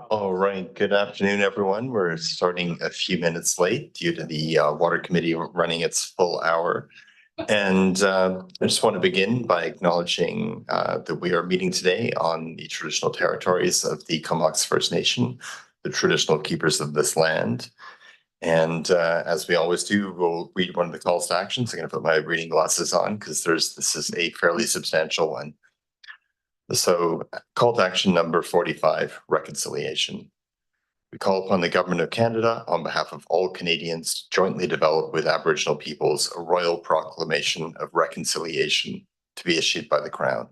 All right, good afternoon, everyone. We're starting a few minutes late due to the Water Committee running its full hour. And I just want to begin by acknowledging that we are meeting today on the traditional territories of the Comox First Nation, the traditional keepers of this land. And as we always do, we'll read one of the calls to action. So I'm going to put my reading glasses on because this is a fairly substantial one. So call to action number 45, reconciliation. We call upon the Government of Canada, on behalf of all Canadians, to jointly develop with Aboriginal peoples a royal proclamation of reconciliation to be issued by the Crown.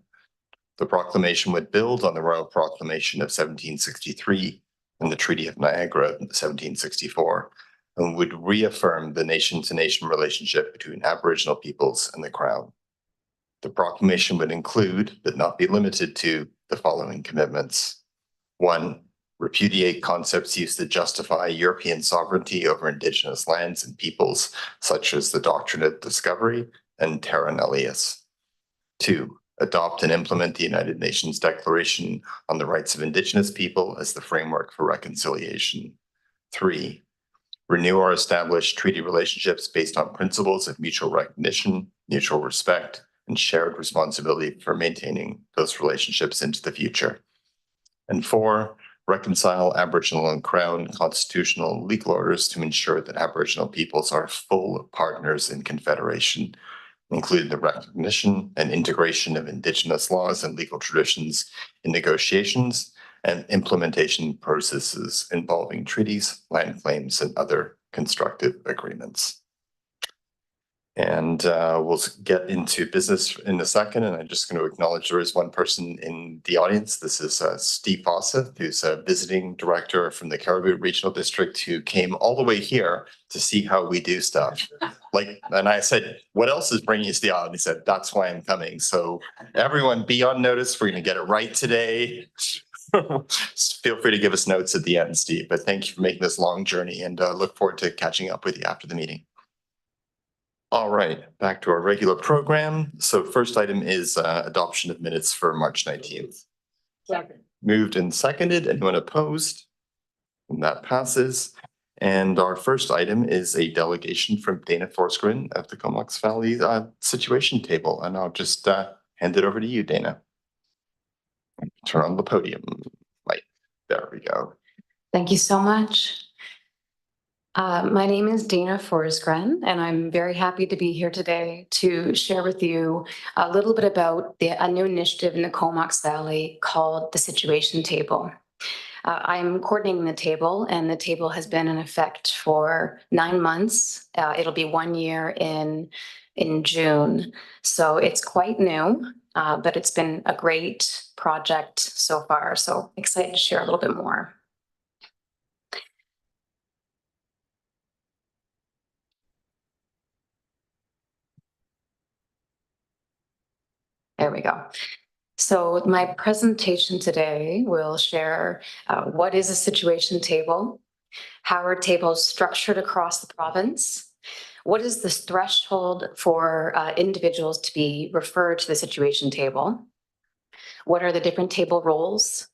The proclamation would build on the Royal Proclamation of 1763 and the Treaty of Niagara of 1764, and would reaffirm the nation-to-nation relationship between Aboriginal peoples and the Crown. The proclamation would include, but not be limited to, the following commitments. 1. Repudiate concepts used to justify European sovereignty over Indigenous lands and peoples, such as the doctrine of discovery and terra nullius. 2. Adopt and implement the United Nations Declaration on the Rights of Indigenous People as the framework for reconciliation. 3. Renew or establish treaty relationships based on principles of mutual recognition, mutual respect, and shared responsibility for maintaining those relationships into the future. And 4, reconcile Aboriginal and Crown constitutional legal orders to ensure that Aboriginal peoples are full partners in Confederation, including the recognition and integration of Indigenous laws and legal traditions in negotiations and implementation processes involving treaties, land claims, and other constructive agreements. And we'll get into business in a second. And I'm just going to acknowledge there is one person in the audience. This is Steve Fawcett, who's a visiting director from the Cariboo Regional District, who came all the way here to see how we do stuff. And I said, what else is bringing you to the island? He said, that's why I'm coming. So everyone be on notice. We're going to get it right today. Feel free to give us notes at the end, Steve. But thank you for making this long journey, and look forward to catching up with you after the meeting. All right, back to our regular program. So first item is adoption of minutes for March 19th. Second. Moved and seconded. Anyone opposed? And that passes. And our first item is a delegation from Dana Forsgren of the Comox Valley Situation Table. And I'll just hand it over to you, Dana. Turn on the podium light. There we go. Thank you so much. My name is Dana Forsgren, and I'm very happy to be here today to share with you a little bit about a new initiative in the Comox Valley called the Situation Table. I'm coordinating the table, and the table has been in effect for 9 months. It'll be 1 year in June, so it's quite new, but it's been a great project so far, so excited to share a little bit more. There we go. So my presentation today will share what is a situation table, how are tables structured across the province, what is the threshold for individuals to be referred to the situation table, what are the different table roles,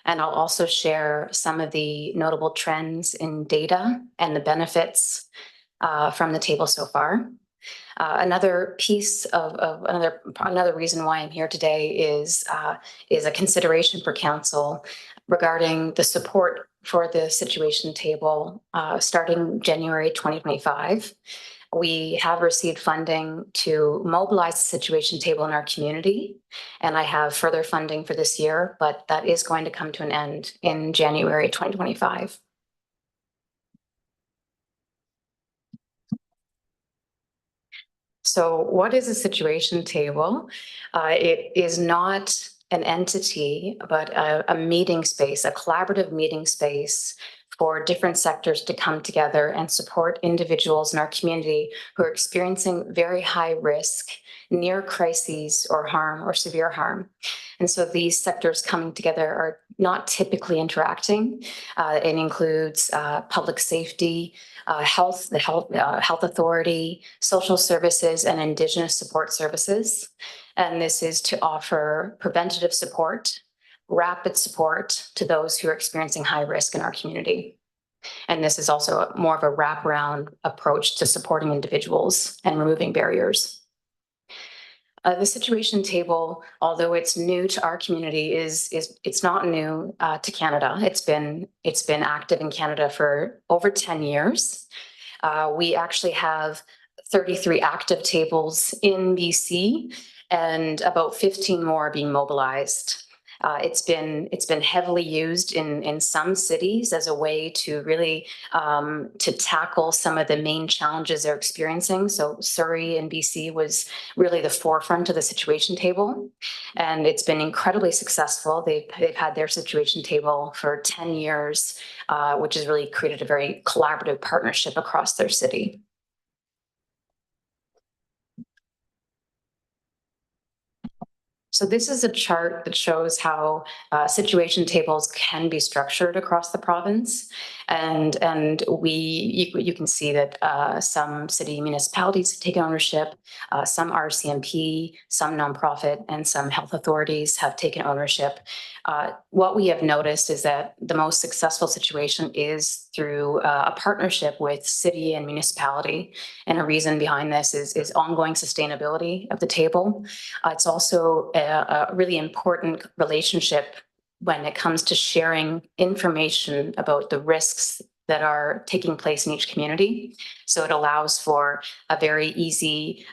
and I'll also share some of the notable trends in data and the benefits from the table so far. Another piece of another reason why I'm here today is a consideration for council regarding the support for the situation table starting January 2025. We have received funding to mobilize the situation table in our community, and I have further funding for this year, but that is going to come to an end in January 2025. So what is a situation table? It is not an entity, but a meeting space, a collaborative meeting space for different sectors to come together and support individuals in our community who are experiencing very high risk, near crises or harm or severe harm. And so these sectors coming together are not typically interacting. It includes public safety, health authority, social services, and Indigenous support services. And this is to offer preventative support, rapid support to those who are experiencing high risk in our community. And this is also more of a wraparound approach to supporting individuals and removing barriers. The situation table, although it's new to our community, it's not new to Canada. It's been active in Canada for over 10 years. We actually have 33 active tables in BC and about 15 more being mobilized. It's been heavily used in some cities as a way to really to tackle some of the main challenges they're experiencing. So Surrey and BC was really the forefront of the situation table, and it's been incredibly successful. They've had their situation table for 10 years, which has really created a very collaborative partnership across their city. So this is a chart that shows how situation tables can be structured across the province. And you can see that some city municipalities have taken ownership, some RCMP, some nonprofit, and some health authorities have taken ownership. What we have noticed is that the most successful situation is through a partnership with city and municipality. And a reason behind this is ongoing sustainability of the table. It's also a really important relationship when it comes to sharing information about the risks that are taking place in each community. So it allows for a very easy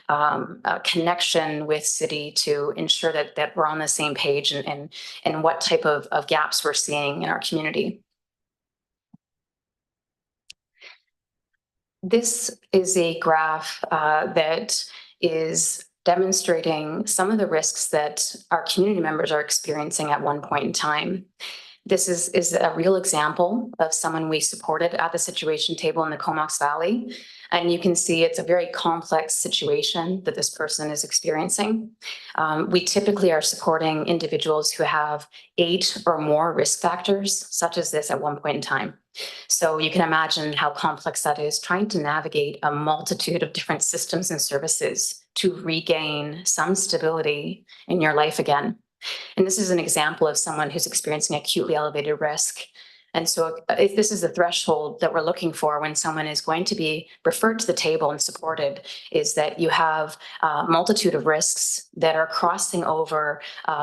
connection with city to ensure that we're on the same page and what type of gaps we're seeing in our community. This is a graph that is demonstrating some of the risks that our community members are experiencing at one point in time. This is a real example of someone we supported at the situation table in the Comox Valley. And you can see it's a very complex situation that this person is experiencing. We typically are supporting individuals who have 8 or more risk factors, such as this at one point in time. So you can imagine how complex that is, trying to navigate a multitude of different systems and services to regain some stability in your life again. And this is an example of someone who's experiencing acutely elevated risk. And so if this is the threshold that we're looking for when someone is going to be referred to the table and supported, is that you have a multitude of risks that are crossing over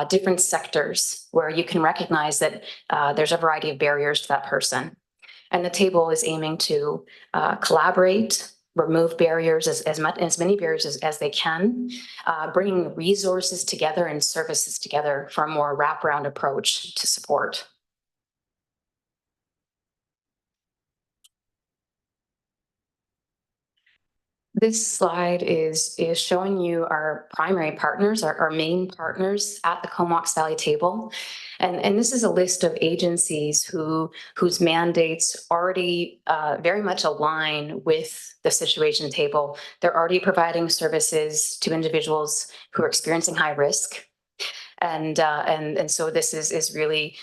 different sectors where you can recognize that there's a variety of barriers to that person. And the table is aiming to collaborate, remove barriers, as many barriers as they can, bringing resources together and services together for a more wraparound approach to support. This slide is showing you our primary partners, our main partners at the Comox Valley table. And this is a list of agencies whose mandates already very much align with the situation table. They're already providing services to individuals who are experiencing high risk. And so this is really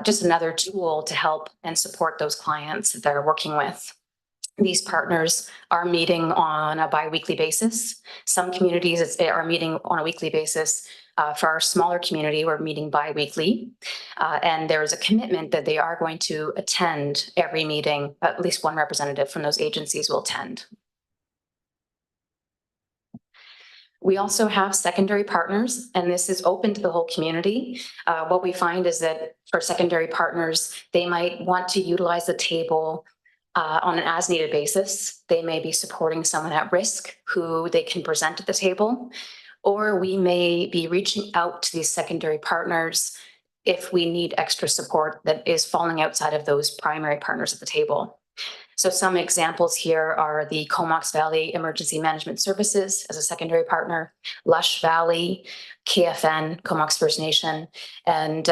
just another tool to help and support those clients that they're working with. These partners are meeting on a bi-weekly basis. Some communities are meeting on a weekly basis. For our smaller community, we're meeting bi-weekly. And there is a commitment that they are going to attend every meeting. At least one representative from those agencies will attend. We also have secondary partners, and this is open to the whole community. What we find is that for secondary partners, they might want to utilize the table on an as-needed basis. They may be supporting someone at risk who they can present at the table, or we may be reaching out to these secondary partners if we need extra support that is falling outside of those primary partners at the table. So some examples here are the Comox Valley Emergency Management Services as a secondary partner, Lush Valley, KFN, Comox First Nation, and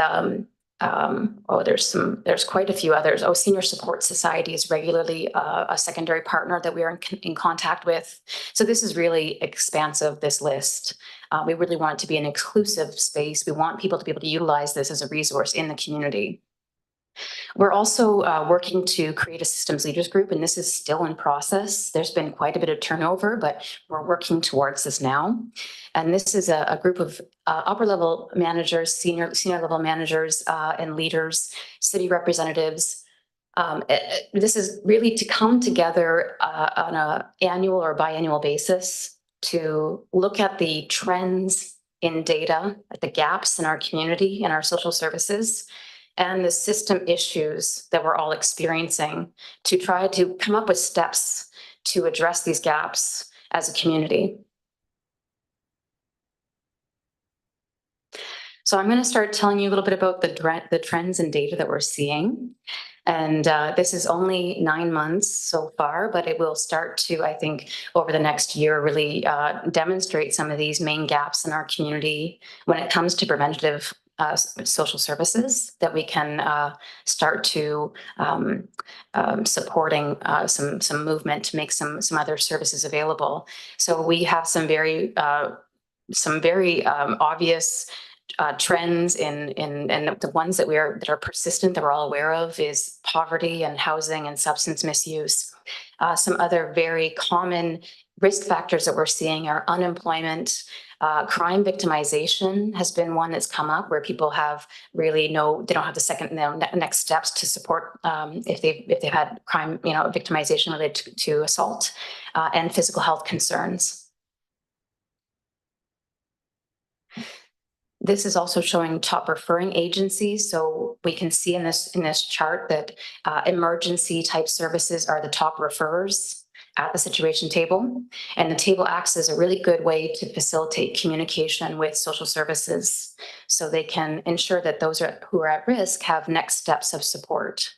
there's quite a few others. Senior Support Society is regularly a secondary partner that we are in contact with. So this is really expansive, this list. We really want it to be an inclusive space. We want people to be able to utilize this as a resource in the community. We're also working to create a systems leaders group, and this is still in process. There's been quite a bit of turnover, but we're working towards this now. And this is a group of upper level managers, senior level managers and leaders, city representatives. This is really to come together on an annual or biannual basis to look at the trends in data, at the gaps in our community and our social services, and the system issues that we're all experiencing, to try to come up with steps to address these gaps as a community. So I'm going to start telling you a little bit about the trends and data that we're seeing. And this is only 9 months so far, but it will start to, I think, over the next year, really demonstrate some of these main gaps in our community when it comes to preventative social services that we can start to supporting some movement to make some other services available. So we have some very obvious trends and the ones that are persistent that we're all aware of is poverty and housing and substance misuse. Some other very common risk factors that we're seeing are unemployment. Crime victimization has been one that's come up where people have really they don't have the next steps to support if they've had crime, victimization related to assault and physical health concerns. This is also showing top referring agencies. So we can see in this chart that emergency type services are the top referrers at the situation table. And the table acts as a really good way to facilitate communication with social services so they can ensure that those who are at risk have next steps of support.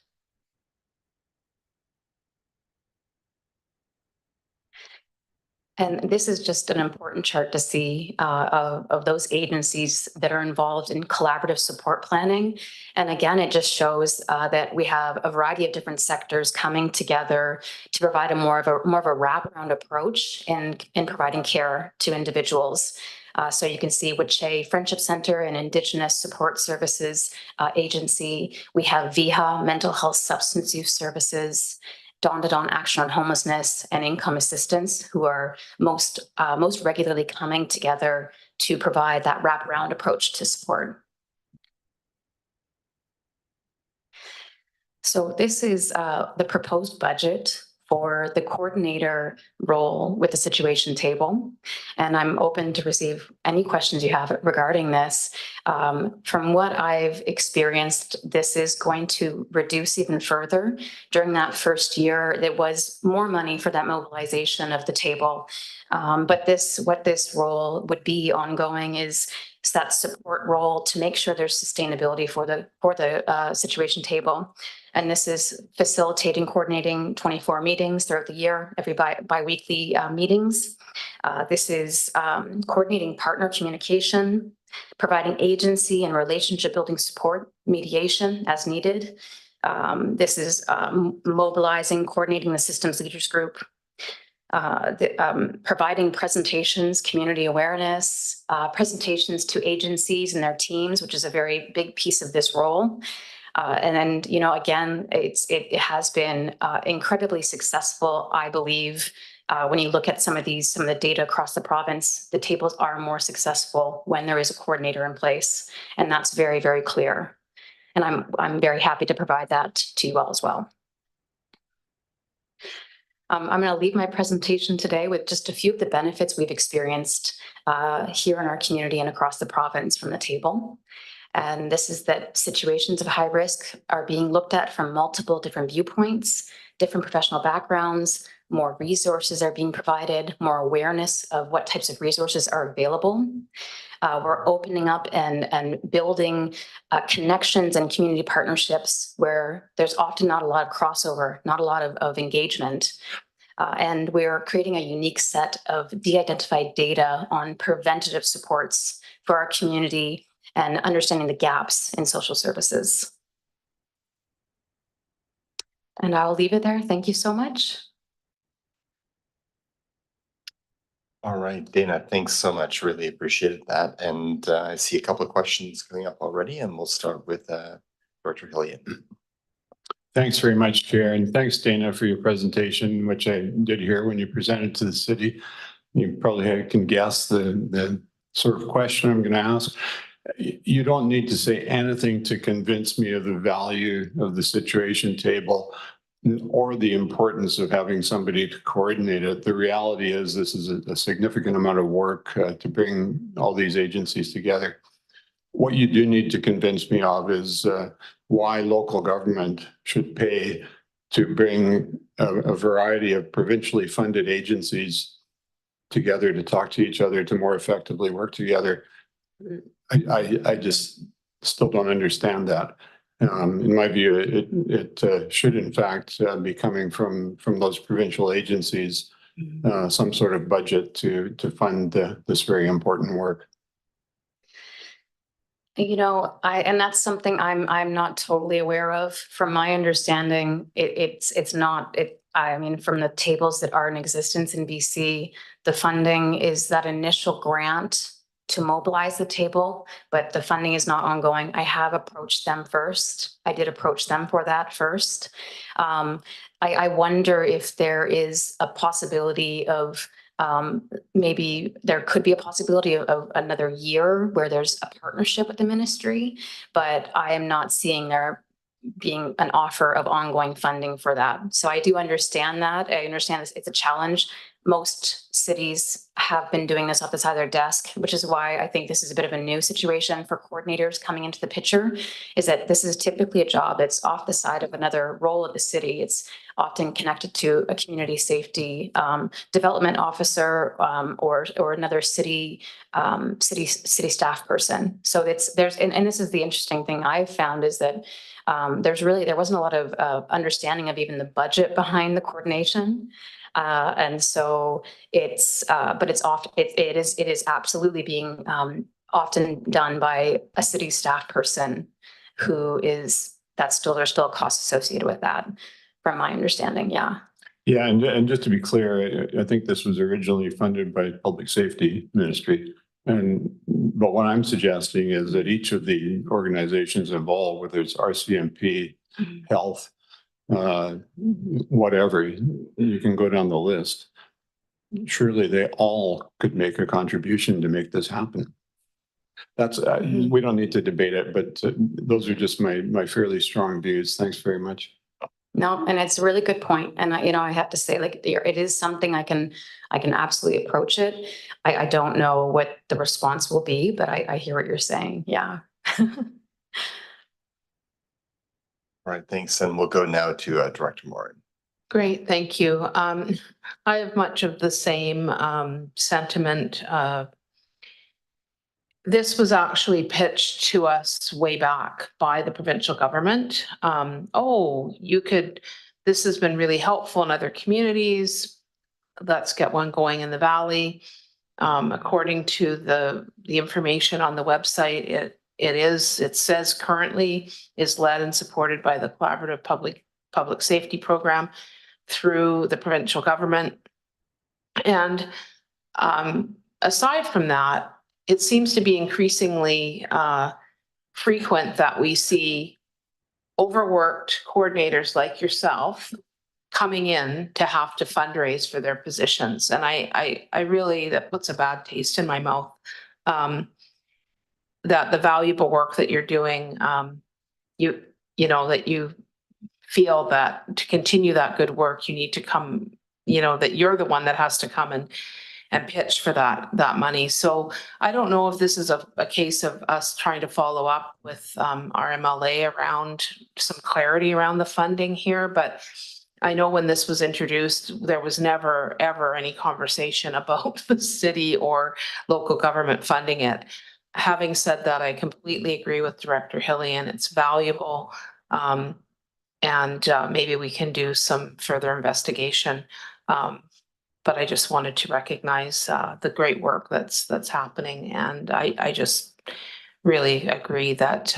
And this is just an important chart to see of those agencies that are involved in collaborative support planning. And again, it just shows that we have a variety of different sectors coming together to provide more of a wraparound approach in providing care to individuals. So you can see Wiche Friendship Center and Indigenous Support Services Agency. We have VIHA, Mental Health Substance Use Services, Dawn-to-Dawn Action on Homelessness and Income Assistance, who are most regularly coming together to provide that wraparound approach to support. So this is the proposed budget for the coordinator role with the situation table. And I'm open to receive any questions you have regarding this. From what I've experienced, this is going to reduce even further. During that first year, there was more money for that mobilization of the table. But what this role would be ongoing is that support role to make sure there's sustainability for the situation table. And this is facilitating, coordinating 24 meetings throughout the year, every bi-weekly meetings. This is coordinating partner communication, providing agency and relationship building support, mediation as needed. This is mobilizing, coordinating the systems leaders group, providing presentations, community awareness, presentations to agencies and their teams, which is a very big piece of this role. And then, again, it has been incredibly successful, I believe. When you look at some of the data across the province, the tables are more successful when there is a coordinator in place, and that's very, very clear. And I'm very happy to provide that to you all as well. I'm going to leave my presentation today with just a few of the benefits we've experienced here in our community and across the province from the table. And this is that situations of high risk are being looked at from multiple different viewpoints, different professional backgrounds, more resources are being provided, more awareness of what types of resources are available. We're opening up and building connections and community partnerships where there's often not a lot of crossover, not a lot of engagement. And we're creating a unique set of de-identified data on preventative supports for our community and understanding the gaps in social services. And I'll leave it there. Thank you so much. All right, Dana, thanks so much. Really appreciated that. And I see a couple of questions coming up already, and we'll start with Dr. Hilliard. Thanks very much, Chair, and thanks, Dana, for your presentation, which I did hear when you presented to the city. You probably can guess the sort of question I'm going to ask. You don't need to say anything to convince me of the value of the situation table or the importance of having somebody to coordinate it. The reality is this is a significant amount of work to bring all these agencies together. What you do need to convince me of is why local government should pay to bring a variety of provincially funded agencies together to talk to each other, to more effectively work together. I just still don't understand that. In my view, it should in fact be coming from those provincial agencies, some sort of budget to fund this very important work. You know, and that's something I'm not totally aware of. From my understanding, it's not, I mean, from the tables that are in existence in BC, the funding is that initial grant to mobilize the table, but the funding is not ongoing. I have approached them first. I did approach them for that first. I wonder if there is a possibility of maybe there could be a possibility of another year where there's a partnership with the ministry, but I am not seeing there being an offer of ongoing funding for that. So I do understand that. I understand this, it's a challenge. Most cities have been doing this off the side of their desk, which is why I think this is a bit of a new situation for coordinators coming into the picture, is that this is typically a job that's off the side of another role of the city. It's often connected to a community safety development officer or another city staff person. So and this is the interesting thing I've found is that there wasn't a lot of understanding of even the budget behind the coordination. And so but it's often, it is absolutely being often done by a city staff person who is, there's still a cost associated with that, from my understanding. Yeah. Yeah, and just to be clear, I think this was originally funded by Public Safety Ministry. But what I'm suggesting is that each of the organizations involved, whether it's RCMP, health, whatever, you can go down the list. Surely they all could make a contribution to make this happen. That's we don't need to debate it, but those are just my fairly strong views. Thanks very much. No, and it's a really good point. And I have to say, like, it is something I can absolutely approach it. I don't know what the response will be, but I hear what you're saying. Yeah. All right, thanks. And we'll go now to Director Morin. Great, thank you. I have much of the same sentiment. This was actually pitched to us way back by the provincial government. This has been really helpful in other communities. Let's get one going in the Valley. According to the information on the website, it says currently is led and supported by the Collaborative Public Safety Program through the provincial government. And aside from that, it seems to be increasingly frequent that we see overworked coordinators like yourself coming in to have to fundraise for their positions. And I really, that puts a bad taste in my mouth. That the valuable work that you're doing, that you feel that to continue that good work, you need to come, that you're the one that has to come and pitch for that money. So I don't know if this is a case of us trying to follow up with our MLA around some clarity around the funding here, but I know when this was introduced, there was never, ever any conversation about the city or local government funding it. Having said that, I completely agree with Director Hillian. It's valuable. And maybe we can do some further investigation. But I just wanted to recognize the great work that's happening. And I just really agree that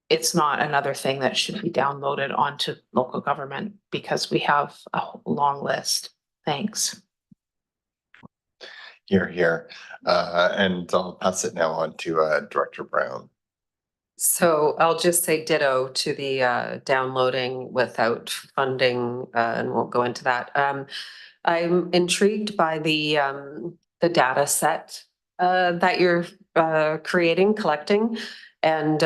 it's not another thing that should be downloaded onto local government because we have a long list. Thanks. Here. And I'll pass it now on to Director Brown. So I'll just say ditto to the downloading without funding, and we'll go into that. I'm intrigued by the data set that you're creating, collecting. And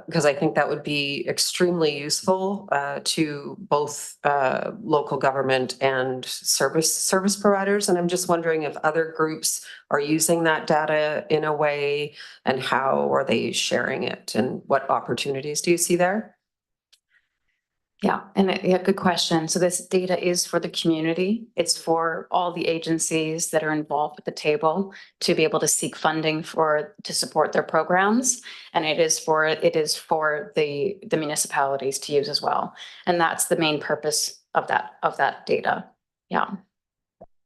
because I think that would be extremely useful to both local government and service providers. And I'm just wondering if other groups are using that data in a way, and how are they sharing it, and what opportunities do you see there? Yeah, good question. So this data is for the community. It's for all the agencies that are involved at the table to be able to seek funding to support their programs. And it is for the municipalities to use as well. And that's the main purpose of that data. Yeah.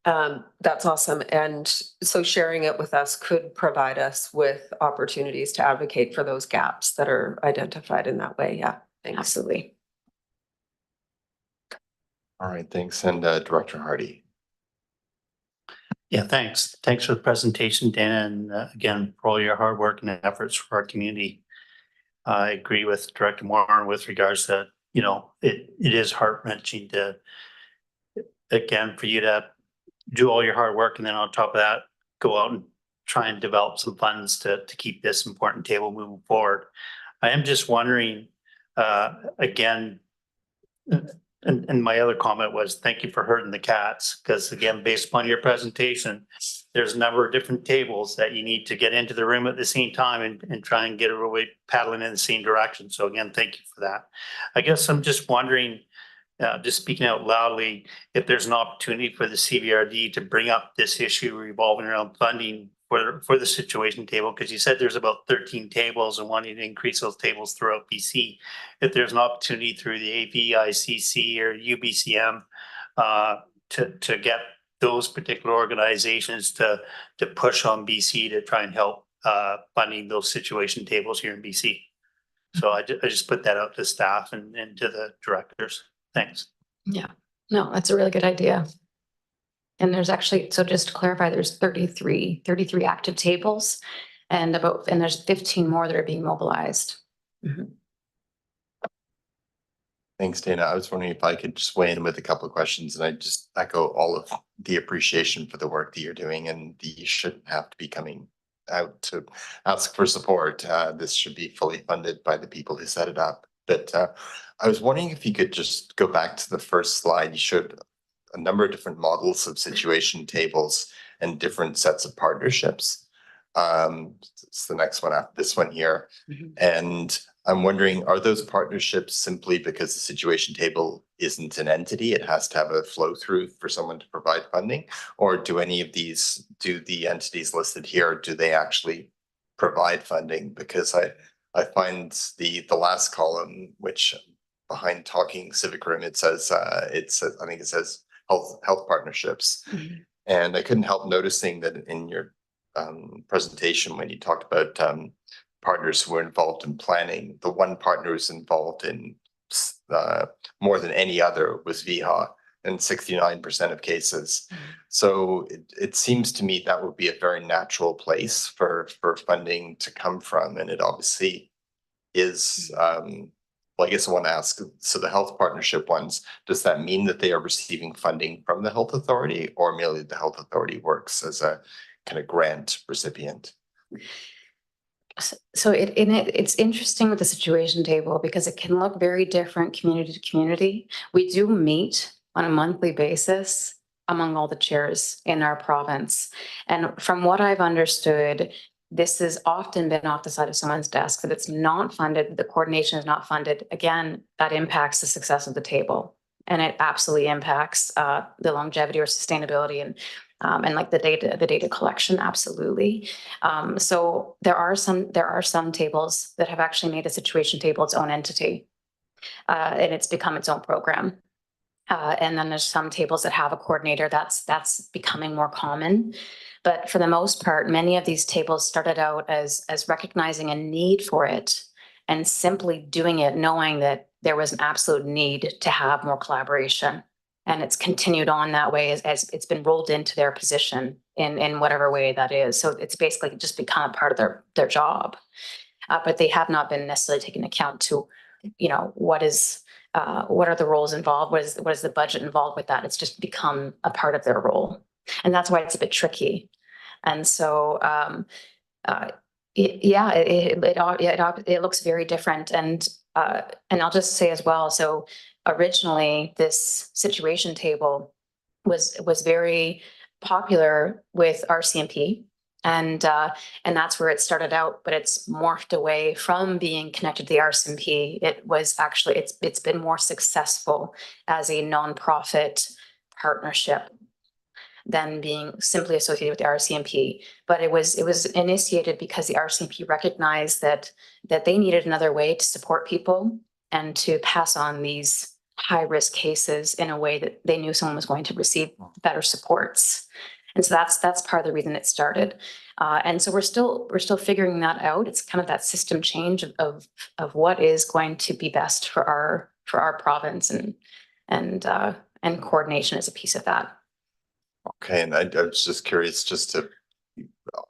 That's awesome. And so sharing it with us could provide us with opportunities to advocate for those gaps that are identified in that way. Yeah, thanks. Absolutely. All right, thanks. And Director Hardy. Yeah, thanks. Thanks for the presentation, Dana, and again, for all your hard work and efforts for our community. I agree with Director Moore with regards to, it is heart-wrenching to, again, for you to do all your hard work and then on top of that, go out and try and develop some funds to keep this important table moving forward. I am just wondering, again, and my other comment was thank you for herding the cats, because again, based upon your presentation, there's a number of different tables that you need to get into the room at the same time and try and get everybody paddling in the same direction. So again, thank you for that. I guess I'm just wondering, just speaking out loudly, if there's an opportunity for the CVRD to bring up this issue revolving around funding for the situation table, because you said there's about 13 tables and wanting to increase those tables throughout BC. If there's an opportunity through the AVICC or UBCM to get those particular organizations to push on BC to try and help funding those situation tables here in BC. So I just put that out to staff and to the directors. Thanks. Yeah, no, that's a really good idea. And there's actually, so just to clarify, there's 33 active tables and there's 15 more that are being mobilized. Mhm. Thanks, Dana. I was wondering if I could just weigh in with a couple of questions, and I just echo all of the appreciation for the work that you're doing, and you shouldn't have to be coming out to ask for support. This should be fully funded by the people who set it up. But I was wondering if you could just go back to the first slide. You showed a number of different models of situation tables and different sets of partnerships. It's the next one after this one here. Mhm. And I'm wondering, are those partnerships simply because the situation table isn't an entity? It has to have a flow through for someone to provide funding? Or do any of these, do the entities listed here, do they actually provide funding? Because I find the last column, which behind Talking Civic Room, it says, I think it says health partnerships. Mhm. And I couldn't help noticing that in your presentation, when you talked about partners who were involved in planning, the one partner who's involved in more than any other was VHA in 69% of cases. Mhm. So it seems to me that would be a very natural place for funding to come from. And it obviously is, well, I guess I want to ask, so the health partnership ones, does that mean that they are receiving funding from the health authority, or merely the health authority works as a kind of grant recipient? So it's interesting with the situation table because it can look very different community to community. We do meet on a monthly basis among all the chairs in our province. And from what I've understood, this has often been off the side of someone's desk, that it's not funded, the coordination is not funded. Again, that impacts the success of the table. And it absolutely impacts the longevity or sustainability and like the data collection, absolutely. So there are some tables that have actually made a situation table its own entity, and it's become its own program. And then there's some tables that have a coordinator. That's becoming more common. But for the most part, many of these tables started out as recognizing a need for it and simply doing it, knowing that there was an absolute need to have more collaboration. And it's continued on that way as it's been rolled into their position in whatever way that is. So it's basically just become a part of their job. but they have not been necessarily taken account to, what are the roles involved? What is the budget involved with that? It's just become a part of their role. And that's why it's a bit tricky. And so, it looks very different. And I'll just say as well, so originally this situation table was very popular with RCMP. And that's where it started out, but it's morphed away from being connected to the RCMP. It's been more successful as a nonprofit partnership than being simply associated with the RCMP. But it was initiated because the RCMP recognized that they needed another way to support people and to pass on these high-risk cases in a way that they knew someone was going to receive better supports. And so that's part of the reason it started. And so we're still figuring that out. It's kind of that system change of what is going to be best for our province, and coordination is a piece of that. Okay, and I was just curious,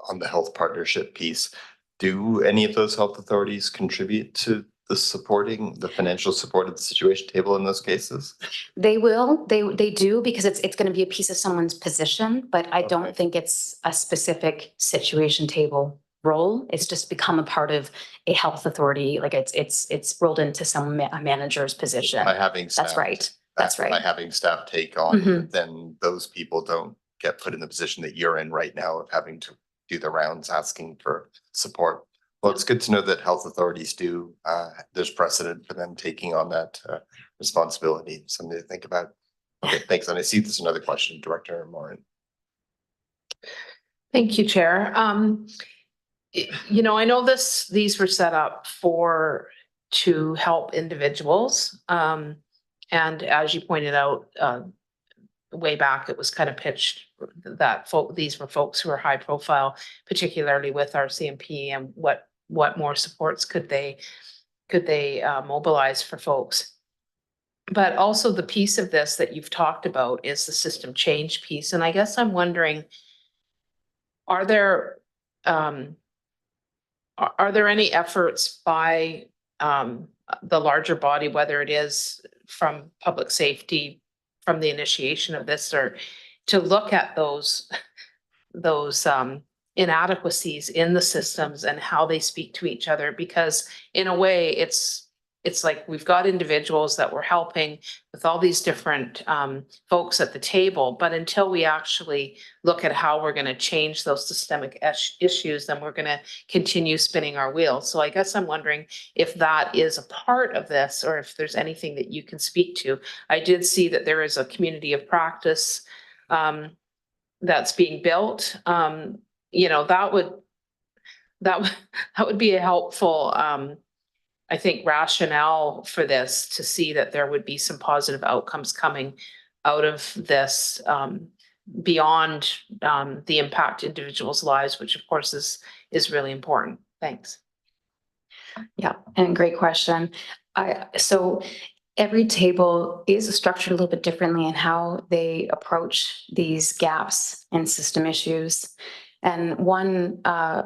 on the health partnership piece, do any of those health authorities contribute to the financial support of the situation table in those cases? They will, they do, because it's going to be a piece of someone's position, but I don't think it's a specific situation table role. It's just become a part of a health authority. Like it's rolled into a manager's position. By having staff. That's right. That's right. By having staff take on, Mhm. then those people don't get put in the position that you're in right now of having to do the rounds asking for support. Well, it's good to know that health authorities do, there's precedent for them taking on that responsibility, something to think about. Okay, thanks. And I see there's another question, Director Morin. Thank you, Chair. I know these were set up to help individuals. And as you pointed out, way back, it was kind of pitched that these were folks who are high profile, particularly with our CMP, and what more supports could they mobilize for folks. But also the piece of this that you've talked about is the system change piece. And I guess I'm wondering, are there any efforts by the larger body, whether it is from public safety, from the initiation of this, or to look at those inadequacies in the systems and how they speak to each other? Because in a way, it's like we've got individuals that we're helping with all these different folks at the table, but until we actually look at how we're going to change those systemic issues, then we're going to continue spinning our wheels. So I guess I'm wondering if that is a part of this, or if there's anything that you can speak to. I did see that there is a community of practice that's being built. That would be a helpful I think rationale for this, to see that there would be some positive outcomes coming out of this, beyond the impact individuals' lives, which of course is really important. Thanks. Yeah, and great question. So every table is structured a little bit differently in how they approach these gaps and system issues. And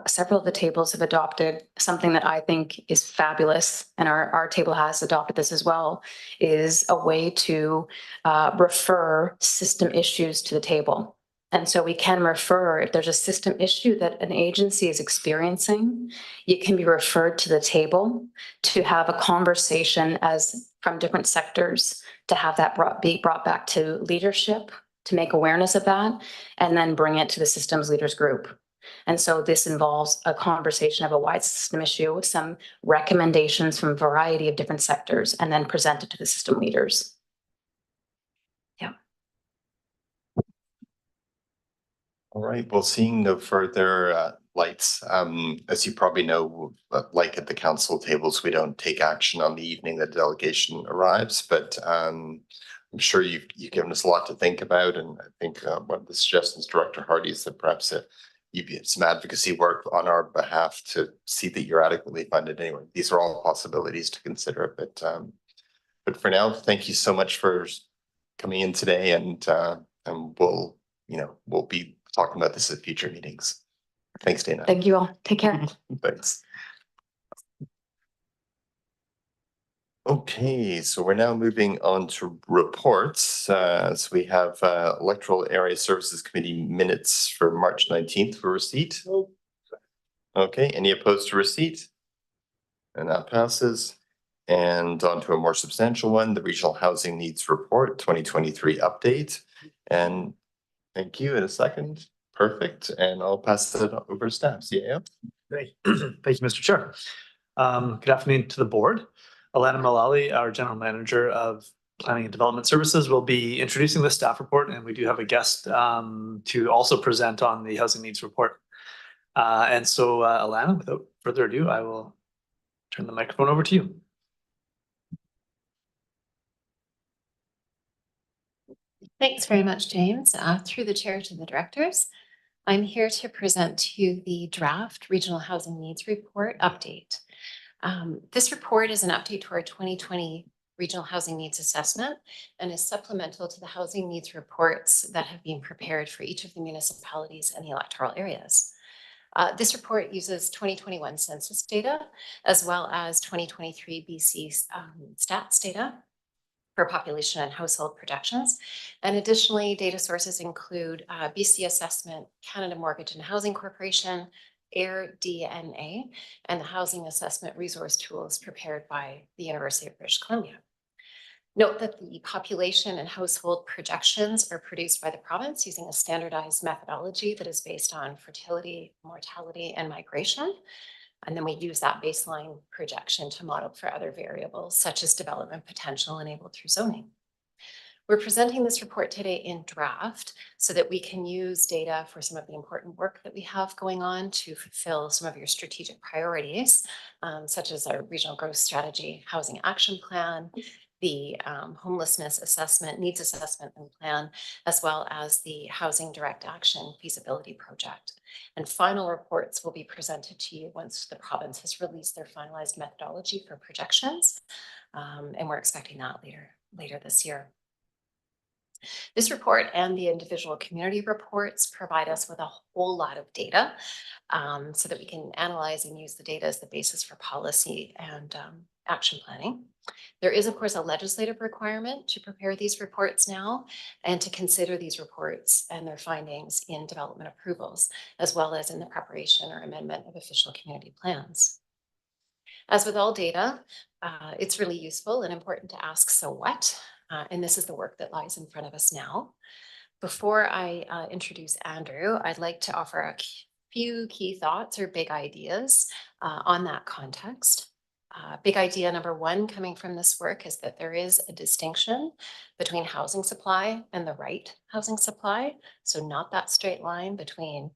several of the tables have adopted something that I think is fabulous, and our table has adopted this as well, is a way to refer system issues to the table. And so we can refer, if there's a system issue that an agency is experiencing, it can be referred to the table to have a conversation from different sectors, to have that be brought back to leadership, to make awareness of that, and then bring it to the systems leaders group. And so this involves a conversation of a wide system issue with some recommendations from a variety of different sectors, and then present it to the system leaders. Yeah. All right, well, seeing no further lights, as you probably know, like at the council tables, we don't take action on the evening the delegation arrives, but I'm sure you've given us a lot to think about. And I think one of the suggestions, Director Hardy, is that perhaps you do some advocacy work on our behalf to see that you're adequately funded. Anyway, these are all possibilities to consider. But for now, thank you so much for coming in today, and we'll be talking about this at future meetings. Thanks, Dana. Thank you all. Take care. Thanks. Okay, so we're now moving on to reports. So we have Electoral Area Services Committee minutes for March 19th for receipt. Okay, any opposed to receipt? And that passes. And on to a more substantial one, the Regional Housing Needs Report 2023 update. And thank you in a second. Perfect. And I'll pass it over to staff. CAO. Great. Thank you, Mr. Chair. Good afternoon to the board. Alana Malali, our General Manager of Planning and Development Services, will be introducing the staff report, and we do have a guest to also present on the housing needs report. Alana, without further ado, I will turn the microphone over to you. Thanks very much, James. Through the chair to the directors, I'm here to present to you the draft Regional Housing Needs Report update. This report is an update to our 2020 Regional Housing Needs Assessment and is supplemental to the housing needs reports that have been prepared for each of the municipalities and the electoral areas. This report uses 2021 census data as well as 2023 BC stats data for population and household projections. And additionally, data sources include BC Assessment, Canada Mortgage and Housing Corporation, AIR DNA, and the Housing Assessment Resource Tools prepared by the University of British Columbia. Note that the population and household projections are produced by the province using a standardized methodology that is based on fertility, mortality, and migration. And then we use that baseline projection to model for other variables such as development potential enabled through zoning. We're presenting this report today in draft so that we can use data for some of the important work that we have going on to fulfill some of your strategic priorities, such as our regional growth strategy, housing action plan, the homelessness assessment, needs assessment and plan, as well as the housing direct action feasibility project. And final reports will be presented to you once the province has released their finalized methodology for projections. And we're expecting that later this year. This report and the individual community reports provide us with a whole lot of data so that we can analyze and use the data as the basis for policy and action planning. There is, of course, a legislative requirement to prepare these reports now and to consider these reports and their findings in development approvals, as well as in the preparation or amendment of official community plans. As with all data, it's really useful and important to ask, so what? And this is the work that lies in front of us now. Before I introduce Andrew, I'd like to offer a few key thoughts or big ideas on that context. Big idea number one coming from this work is that there is a distinction between housing supply and the right housing supply. So not that straight line between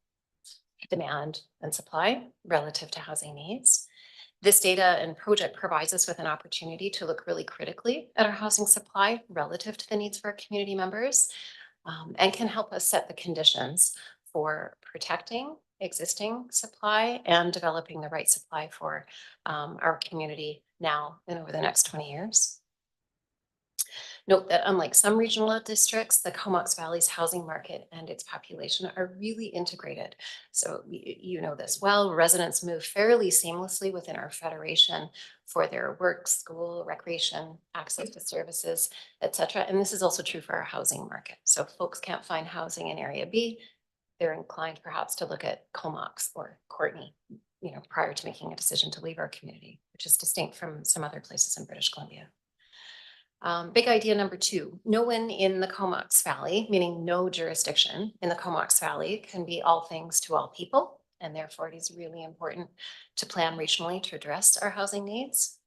demand and supply relative to housing needs. This data and project provides us with an opportunity to look really critically at our housing supply relative to the needs of our community members and can help us set the conditions for protecting existing supply and developing the right supply for our community now and over the next 20 years. Note that unlike some regional districts, the Comox Valley's housing market and its population are really integrated. So you know this well, residents move fairly seamlessly within our federation for their work, school, recreation, access to services, etc. And this is also true for our housing market. So if folks can't find housing in Area B, they're inclined perhaps to look at Comox or Courtenay, prior to making a decision to leave our community, which is distinct from some other places in British Columbia. Big idea number two, no one in the Comox Valley, meaning no jurisdiction in the Comox Valley, can be all things to all people. And therefore it is really important to plan regionally to address our housing needs.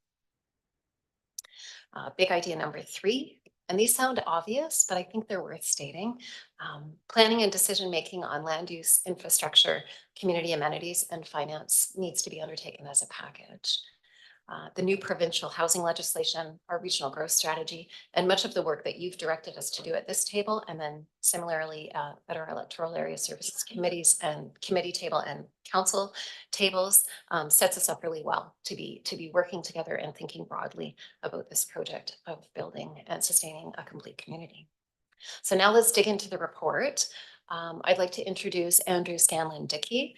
Big idea number three, and these sound obvious, but I think they're worth stating. Planning and decision-making on land use, infrastructure, community amenities, and finance needs to be undertaken as a package. The new provincial housing legislation, our regional growth strategy, and much of the work that you've directed us to do at this table, and then similarly at our electoral area services committees and committee table and council tables sets us up really well to be working together and thinking broadly about this project of building and sustaining a complete community. So now let's dig into the report. I'd like to introduce Andrew Scanlon Dickey.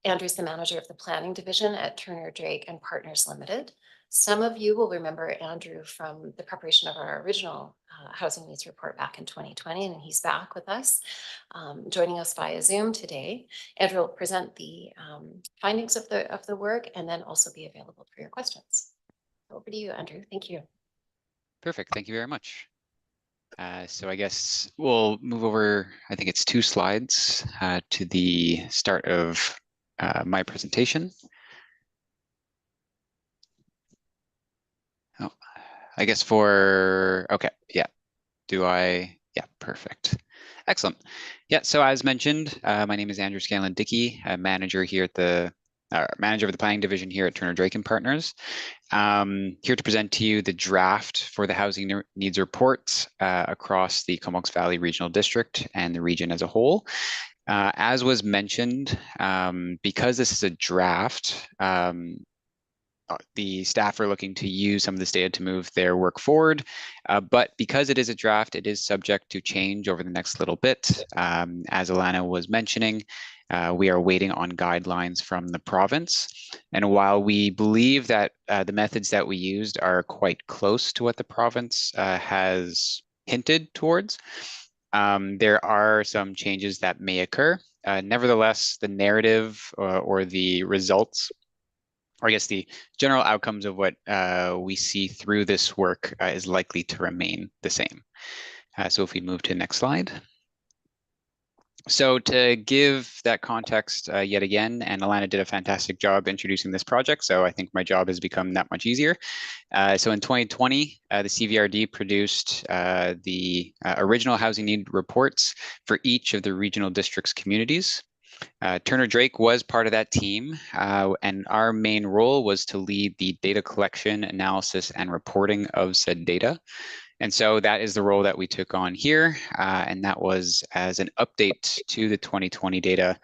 Andrew's the manager of the planning division at Turner Drake and Partners Limited. Some of you will remember Andrew from the preparation of our original housing needs report back in 2020, and he's back with us, joining us via Zoom today. Andrew will present the findings of the work and then also be available for your questions. Over to you, Andrew. Thank you. Perfect. Thank you very much. So I guess we'll move over, I think it's 2 slides to the start of my presentation. Oh, I guess okay, yeah. Yeah, perfect. Excellent. Yeah, so as mentioned, my name is Andrew Scanlon-Dickey, a manager here at manager of the planning division here at Turner Drake and Partners. Here to present to you the draft for the housing needs report across the Comox Valley Regional District and the region as a whole. As was mentioned, because this is a draft, the staff are looking to use some of this data to move their work forward, but because it is a draft, it is subject to change over the next little bit. As Alana was mentioning, we are waiting on guidelines from the province. And while we believe that the methods that we used are quite close to what the province has hinted towards, there are some changes that may occur. Nevertheless, the narrative or the results, or I guess the general outcomes of what we see through this work is likely to remain the same. So if we move to the next slide. So to give that context yet again, and Alana did a fantastic job introducing this project, so I think my job has become that much easier. So in 2020, the CVRD produced the original housing need reports for each of the regional districts' communities. Turner Drake was part of that team, and our main role was to lead the data collection, analysis, and reporting of said data. And so that is the role that we took on here, and that was as an update to the 2020 data,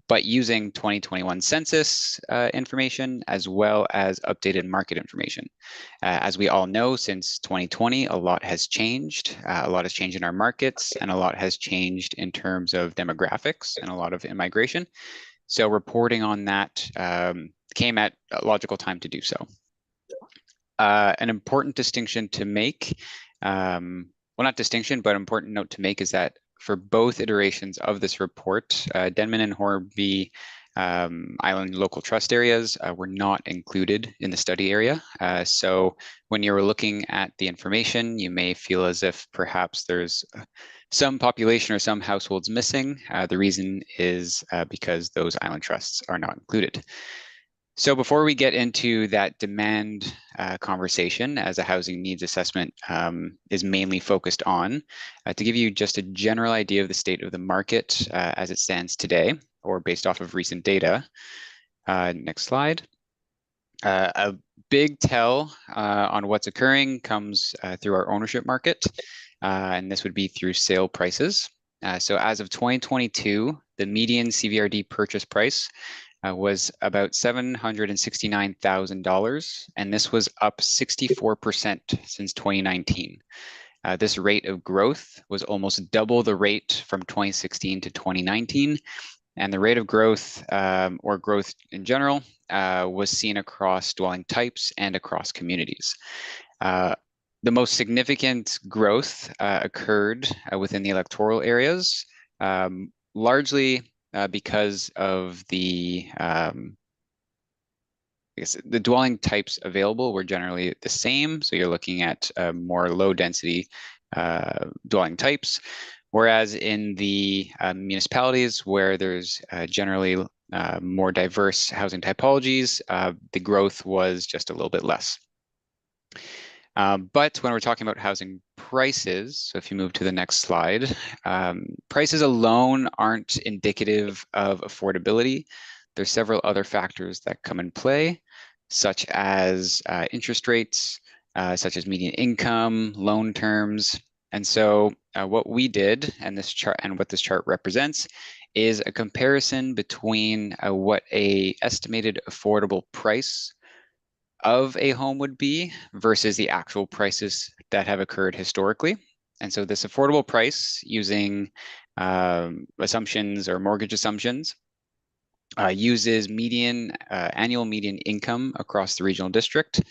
but using 2021 census information as well as updated market information. As we all know, since 2020, a lot has changed. A lot has changed in our markets, and a lot has changed in terms of demographics and a lot of immigration. So reporting on that came at a logical time to do so. An important distinction to make, well, not distinction, but important note to make is that for both iterations of this report, Denman and Hornby Island local trust areas were not included in the study area. So when you're looking at the information, you may feel as if perhaps there's some population or some households missing. The reason is because those island trusts are not included. So before we get into that demand conversation, as a housing needs assessment is mainly focused on, to give you just a general idea of the state of the market as it stands today, or based off of recent data. Next slide. A big tell on what's occurring comes through our ownership market, and this would be through sale prices. So as of 2022, the median CVRD purchase price was about $769,000, and this was up 64% since 2019. This rate of growth was almost double the rate from 2016 to 2019, and the rate of growth, or growth in general, was seen across dwelling types and across communities. The most significant growth occurred within the electoral areas, largely because of the I guess the dwelling types available were generally the same. So you're looking at more low density dwelling types, whereas in the municipalities where there's generally more diverse housing typologies, the growth was just a little bit less. But when we're talking about housing prices, so if you move to the next slide, prices alone aren't indicative of affordability. There's several other factors that come in play, such as interest rates, such as median income, loan terms. And so what we did, and this chart and what this chart represents, is a comparison between what a estimated affordable price of a home would be versus the actual prices that have occurred historically. And so this affordable price, using assumptions or mortgage assumptions, uses annual median income across the regional district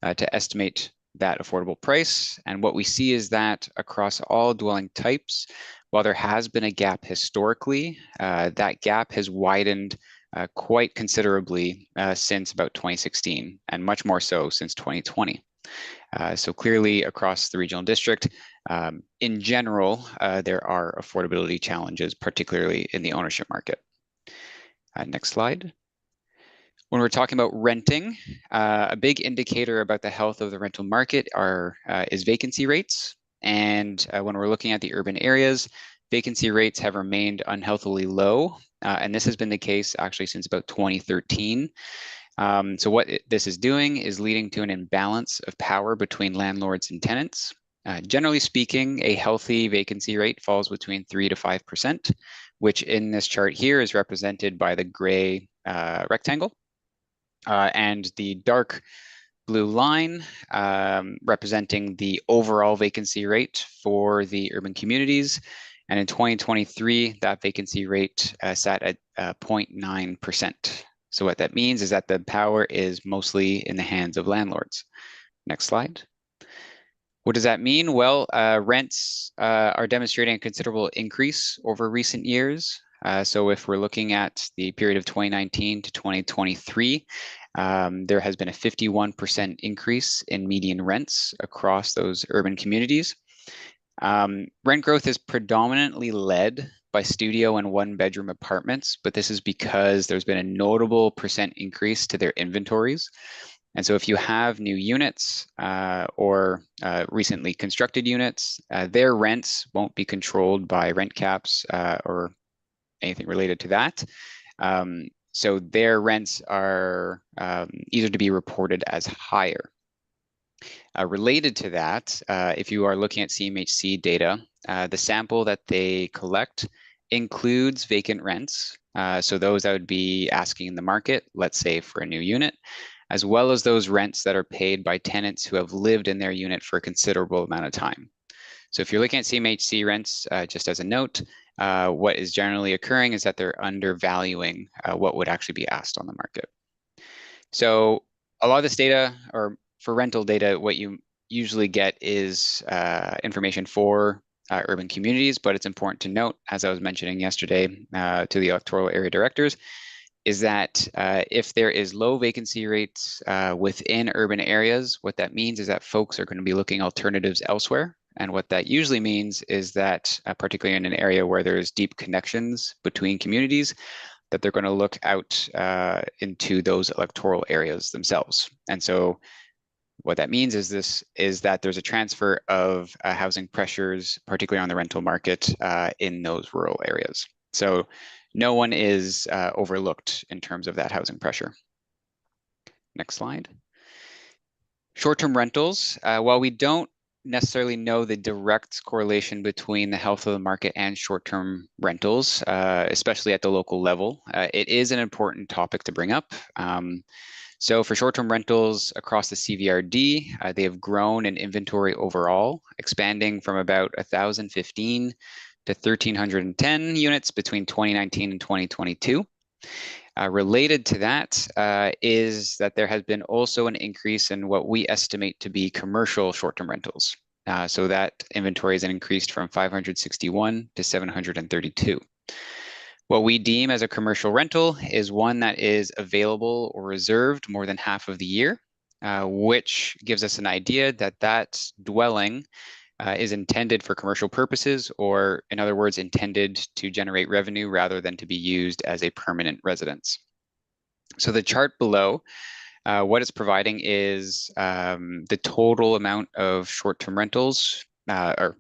to estimate that affordable price. And what we see is that across all dwelling types, while there has been a gap historically, that gap has widened quite considerably since about 2016, and much more so since 2020. So clearly across the regional district, in general, there are affordability challenges, particularly in the ownership market. Next slide. When we're talking about renting, a big indicator about the health of the rental market is vacancy rates. And when we're looking at the urban areas, vacancy rates have remained unhealthily low. And this has been the case actually since about 2013. So what this is doing is leading to an imbalance of power between landlords and tenants. Generally speaking, a healthy vacancy rate falls between 3 to 5%, which in this chart here is represented by the gray rectangle. And the dark blue line representing the overall vacancy rate for the urban communities. And in 2023, that vacancy rate sat at 0.9%. So what that means is that the power is mostly in the hands of landlords. Next slide. What does that mean? Well, rents are demonstrating a considerable increase over recent years. So if we're looking at the period of 2019 to 2023, there has been a 51% increase in median rents across those urban communities. Rent growth is predominantly led by studio and one-bedroom apartments, but this is because there's been a notable percent increase to their inventories. And so if you have new units or recently constructed units, their rents won't be controlled by rent caps or anything related to that. So their rents are either to be reported as higher. Related to that, if you are looking at CMHC data, the sample that they collect includes vacant rents. So those I would be asking in the market, let's say for a new unit, as well as those rents that are paid by tenants who have lived in their unit for a considerable amount of time. So if you're looking at CMHC rents, just as a note, what is generally occurring is that they're undervaluing what would actually be asked on the market. So a lot of this data, or for rental data, what you usually get is information for urban communities, but it's important to note, as I was mentioning yesterday to the electoral area directors, is that if there is low vacancy rates within urban areas, what that means is that folks are going to be looking alternatives elsewhere. And what that usually means is that, particularly in an area where there's deep connections between communities, that they're going to look out into those electoral areas themselves. And so what that means is that there's a transfer of housing pressures, particularly on the rental market in those rural areas. So no one is overlooked in terms of that housing pressure. Next slide. Short-term rentals, while we don't necessarily know the direct correlation between the health of the market and short-term rentals, especially at the local level, it is an important topic to bring up. So for short-term rentals across the CVRD, they have grown in inventory overall, expanding from about 1,015 to 1,310 units between 2019 and 2022. Related to that is that there has been also an increase in what we estimate to be commercial short-term rentals. So that inventory has increased from 561 to 732. What we deem as a commercial rental is one that is available or reserved more than half of the year, which gives us an idea that that dwelling is intended for commercial purposes, or in other words, intended to generate revenue rather than to be used as a permanent residence. So the chart below, what it's providing is the total amount of short-term rentals or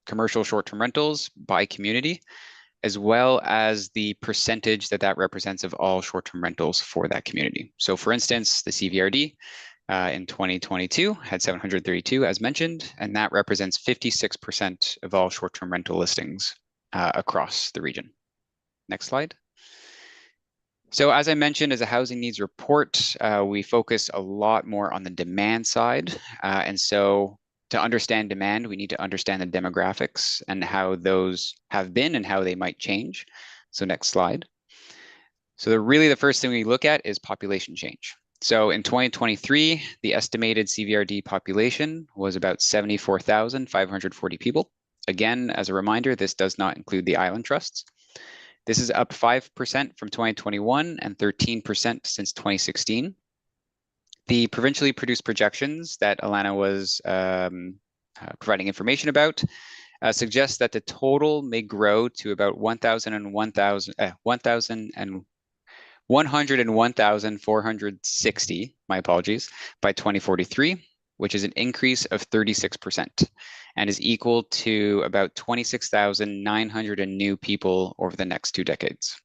commercial short-term rentals by community, as well as the percentage that that represents of all short-term rentals for that community. So for instance, the CVRD in 2022 had 732, as mentioned, and that represents 56% of all short-term rental listings across the region. Next slide. So as I mentioned, as a housing needs report, we focus a lot more on the demand side. And so to understand demand, we need to understand the demographics and how those have been and how they might change. So next slide. So really the first thing we look at is population change. So in 2023, the estimated CVRD population was about 74,540 people. Again, as a reminder, this does not include the island trusts. This is up 5% from 2021 and 13% since 2016. The provincially produced projections that Alana was providing information about suggest that the total may grow to about 101,460, my apologies, by 2043, which is an increase of 36% and is equal to about 26,900 new people over the next 2 decades.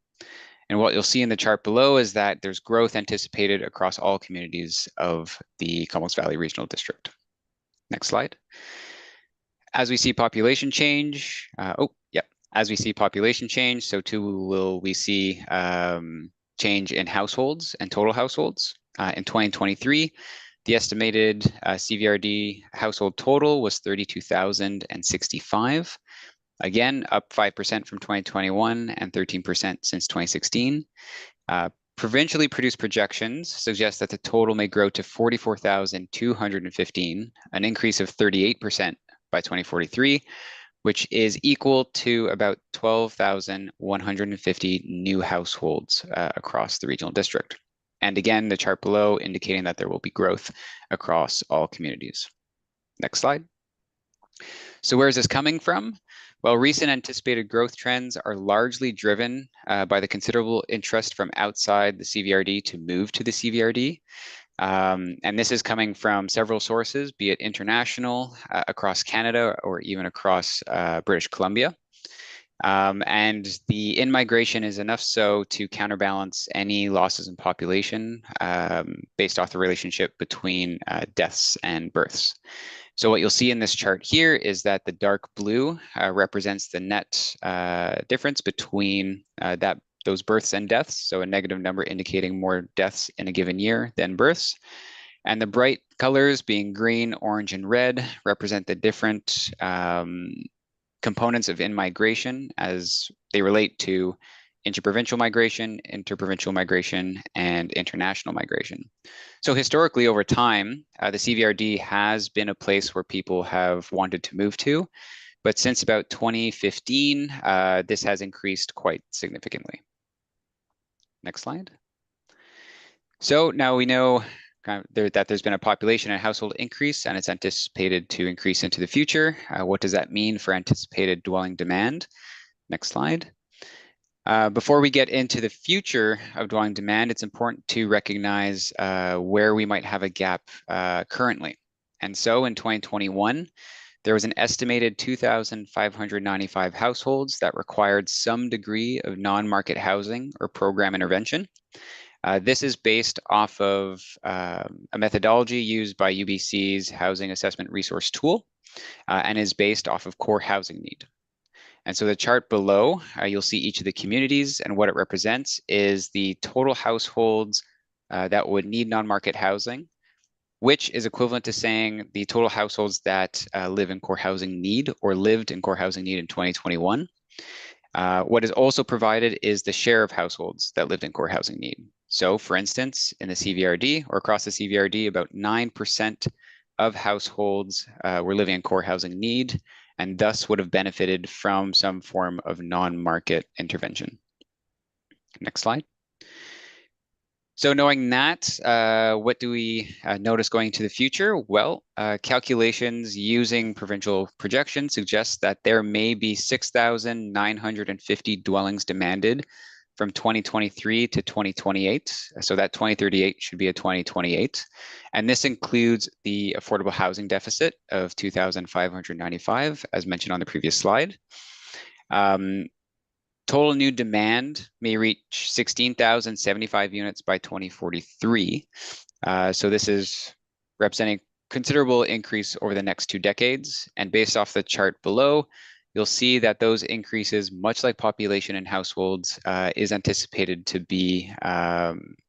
And what you'll see in the chart below is that there's growth anticipated across all communities of the Comox Valley Regional District. Next slide. As we see population change, as we see population change, so too will we see change in households and total households. In 2023, the estimated CVRD household total was 32,065. Again, up 5% from 2021 and 13% since 2016. Provincially produced projections suggest that the total may grow to 44,215, an increase of 38% by 2043, which is equal to about 12,150 new households across the regional district. And again, the chart below indicating that there will be growth across all communities. Next slide. So where is this coming from? Well, recent anticipated growth trends are largely driven by the considerable interest from outside the CVRD to move to the CVRD. And this is coming from several sources, be it international, across Canada, or even across British Columbia. And the in-migration is enough so to counterbalance any losses in population based off the relationship between deaths and births. So what you'll see in this chart here is that the dark blue represents the net difference between those births and deaths. So a negative number indicating more deaths in a given year than births. And the bright colors being green, orange, and red represent the different components of in-migration as they relate to interprovincial migration, and international migration. So historically, over time, the CVRD has been a place where people have wanted to move to, but since about 2015, this has increased quite significantly. Next slide. So now we know that there's been a population and household increase, and it's anticipated to increase into the future. What does that mean for anticipated dwelling demand? Next slide. Before we get into the future of dwelling demand, it's important to recognize where we might have a gap currently. And so in 2021, there was an estimated 2,595 households that required some degree of non-market housing or program intervention. This is based off of a methodology used by UBC's Housing Assessment Resource Tool and is based off of core housing need. And so the chart below, you'll see each of the communities, and what it represents is the total households that would need non-market housing, which is equivalent to saying the total households that live in core housing need or lived in core housing need in 2021. What is also provided is the share of households that lived in core housing need. So for instance, in the CVRD or across the CVRD, about 9% of households were living in core housing need, and thus would have benefited from some form of non-market intervention. Next slide. So knowing that, what do we notice going to the future? Well, calculations using provincial projections suggest that there may be 6,950 dwellings demanded from 2023 to 2028. So that 2038 should be a 2028. And this includes the affordable housing deficit of 2,595, as mentioned on the previous slide. Total new demand may reach 16,075 units by 2043. So this is representing considerable increase over the next 2 decades. And based off the chart below, you'll see that those increases, much like population and households, is anticipated to be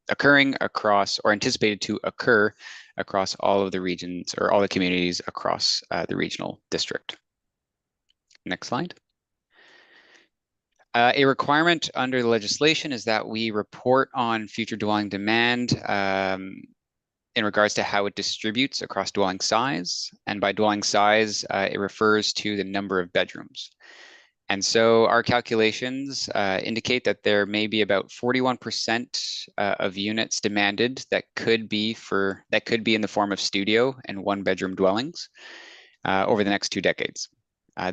occurring across, or anticipated to occur across all of the regions or all the communities across the regional district. Next slide. A requirement under the legislation is that we report on future dwelling demand in regards to how it distributes across dwelling size. And by dwelling size, it refers to the number of bedrooms. And so our calculations indicate that there may be about 41% of units demanded that could be in the form of studio and 1-bedroom dwellings over the next 2 decades.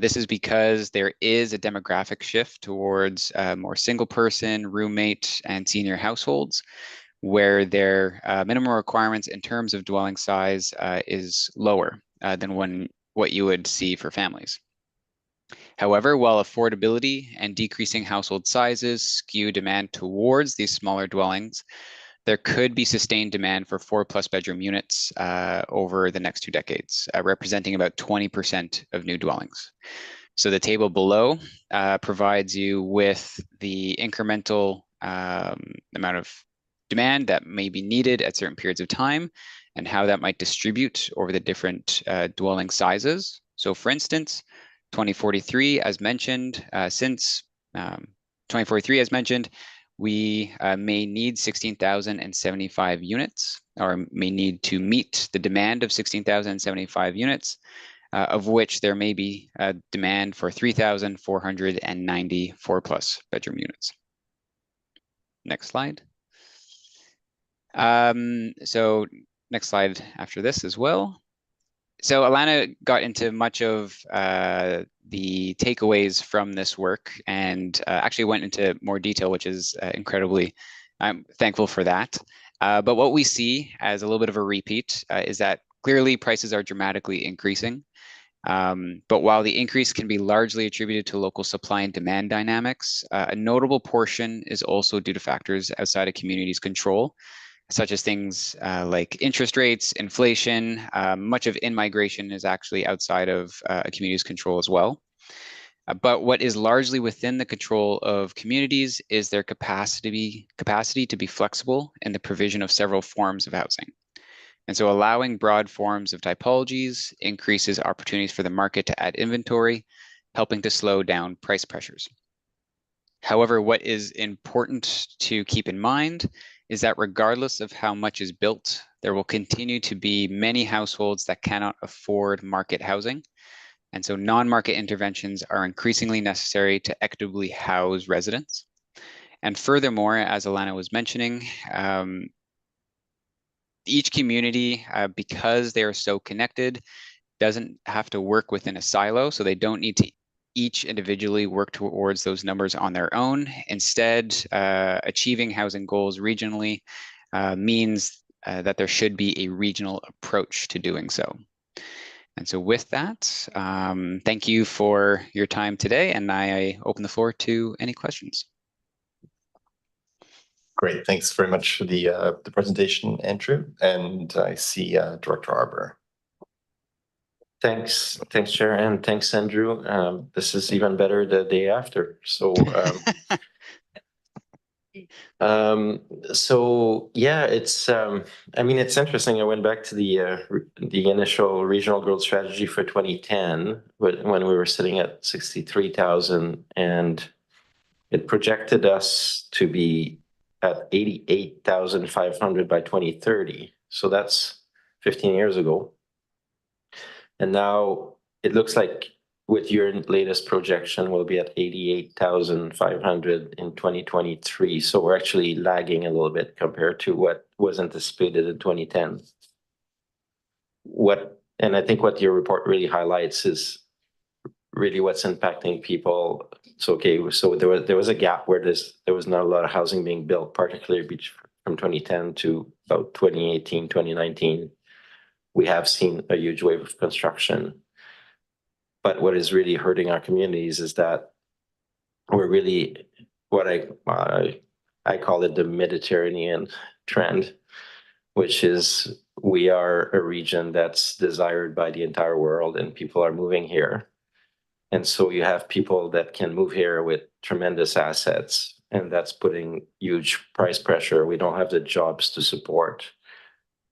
This is because there is a demographic shift towards more single person, roommate, and senior households, where their minimum requirements in terms of dwelling size is lower than what you would see for families. However, while affordability and decreasing household sizes skew demand towards these smaller dwellings, there could be sustained demand for 4+ bedroom units over the next 2 decades, representing about 20% of new dwellings. So the table below provides you with the incremental amount of demand that may be needed at certain periods of time and how that might distribute over the different dwelling sizes. So for instance, 2043, as mentioned, since 2043, as mentioned, we may need 16,075 units, or may need to meet the demand of 16,075 units, of which there may be a demand for 3,490 4+ bedroom units. Next slide. So next slide after this as well. So Alana got into much of the takeaways from this work and actually went into more detail, which is incredibly, I'm thankful for that. But what we see as a little bit of a repeat is that clearly prices are dramatically increasing. But while the increase can be largely attributed to local supply and demand dynamics, a notable portion is also due to factors outside of community's control, such as things like interest rates, inflation. Much of in-migration is actually outside of a community's control as well. But what is largely within the control of communities is their capacity to be flexible in the provision of several forms of housing. And so allowing broad forms of typologies increases opportunities for the market to add inventory, helping to slow down price pressures. However, what is important to keep in mind is that regardless of how much is built, there will continue to be many households that cannot afford market housing. And so non-market interventions are increasingly necessary to equitably house residents. And furthermore, as Alana was mentioning, each community, because they are so connected, doesn't have to work within a silo. So they don't need to each individually work towards those numbers on their own. Instead, achieving housing goals regionally means that there should be a regional approach to doing so. And so with that, thank you for your time today, and I open the floor to any questions. Great, thanks very much for the presentation, Andrew. And I see Director Arbor. Thanks, Chair, and thanks, Andrew. This is even better the day after. So, yeah, it's. I mean, it's interesting. I went back to the initial regional growth strategy for 2010, when we were sitting at 63,000, and it projected us to be at 88,500 by 2030. So that's 15 years ago. And now it looks like with your latest projection, we'll be at 88,500 in 2023. So we're actually lagging a little bit compared to what was anticipated in 2010. And I think what your report really highlights is really what's impacting people. So, okay, so there was a gap where there was not a lot of housing being built, particularly from 2010 to about 2018, 2019. We have seen a huge wave of construction. But what is really hurting our communities is that we're really, what I call it the Mediterranean trend, which is we are a region that's desired by the entire world and people are moving here. And so you have people that can move here with tremendous assets, and that's putting huge price pressure. We don't have the jobs to support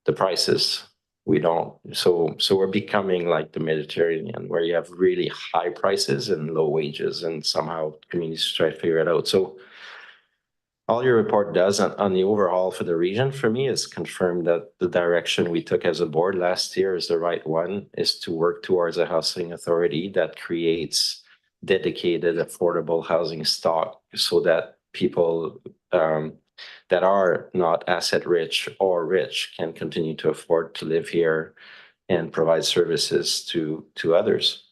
the prices. We don't, so we're becoming like the Mediterranean, where you have really high prices and low wages, and somehow communities try to figure it out. So all your report does on the overall for the region for me is confirm that the direction we took as a board last year is the right one, is to work towards a housing authority that creates dedicated affordable housing stock so that people that are not asset rich or rich can continue to afford to live here and provide services to others.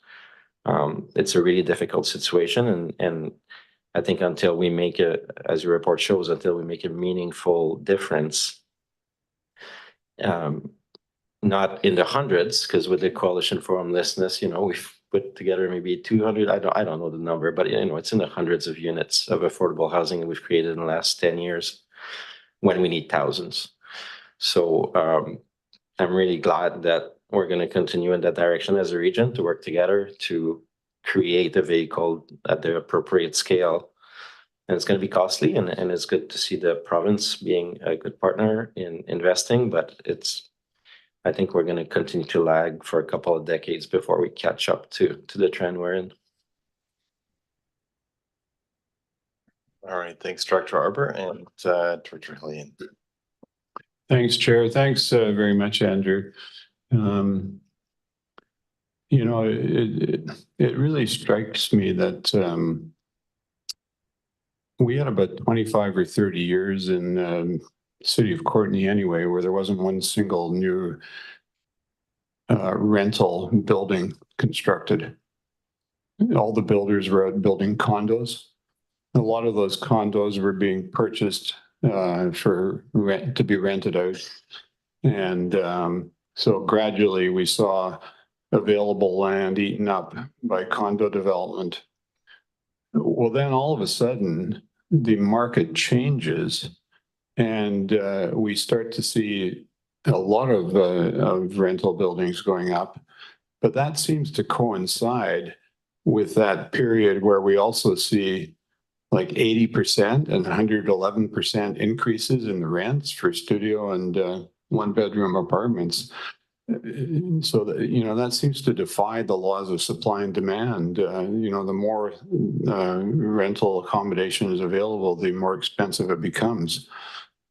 It's a really difficult situation, and I think until we make a, as your report shows, until we make a meaningful difference, not in the hundreds, because with the coalition for homelessness, we've put together maybe 200, I don't know the number, but it's in the hundreds of units of affordable housing that we've created in the last 10 years when we need thousands. So I'm really glad that we're going to continue in that direction as a region to work together to create a vehicle at the appropriate scale. And it's going to be costly, and it's good to see the province being a good partner in investing, but I think we're going to continue to lag for a couple of decades before we catch up to the trend we're in. All right, thanks, Director Arbor, and Director Hillian. Thanks, Chair. Thanks very much, Andrew. It really strikes me that we had about 25 or 30 years in the city of Courtenay anyway, where there wasn't one single new rental building constructed. All the builders were out building condos. A lot of those condos were being purchased for rent to be rented out. And so gradually we saw available land eaten up by condo development. Well, then all of a sudden the market changes, and we start to see a lot of rental buildings going up. But that seems to coincide with that period where we also see like 80% and 111% increases in the rents for studio and one-bedroom apartments. So that, that seems to defy the laws of supply and demand. The more rental accommodation is available, the more expensive it becomes.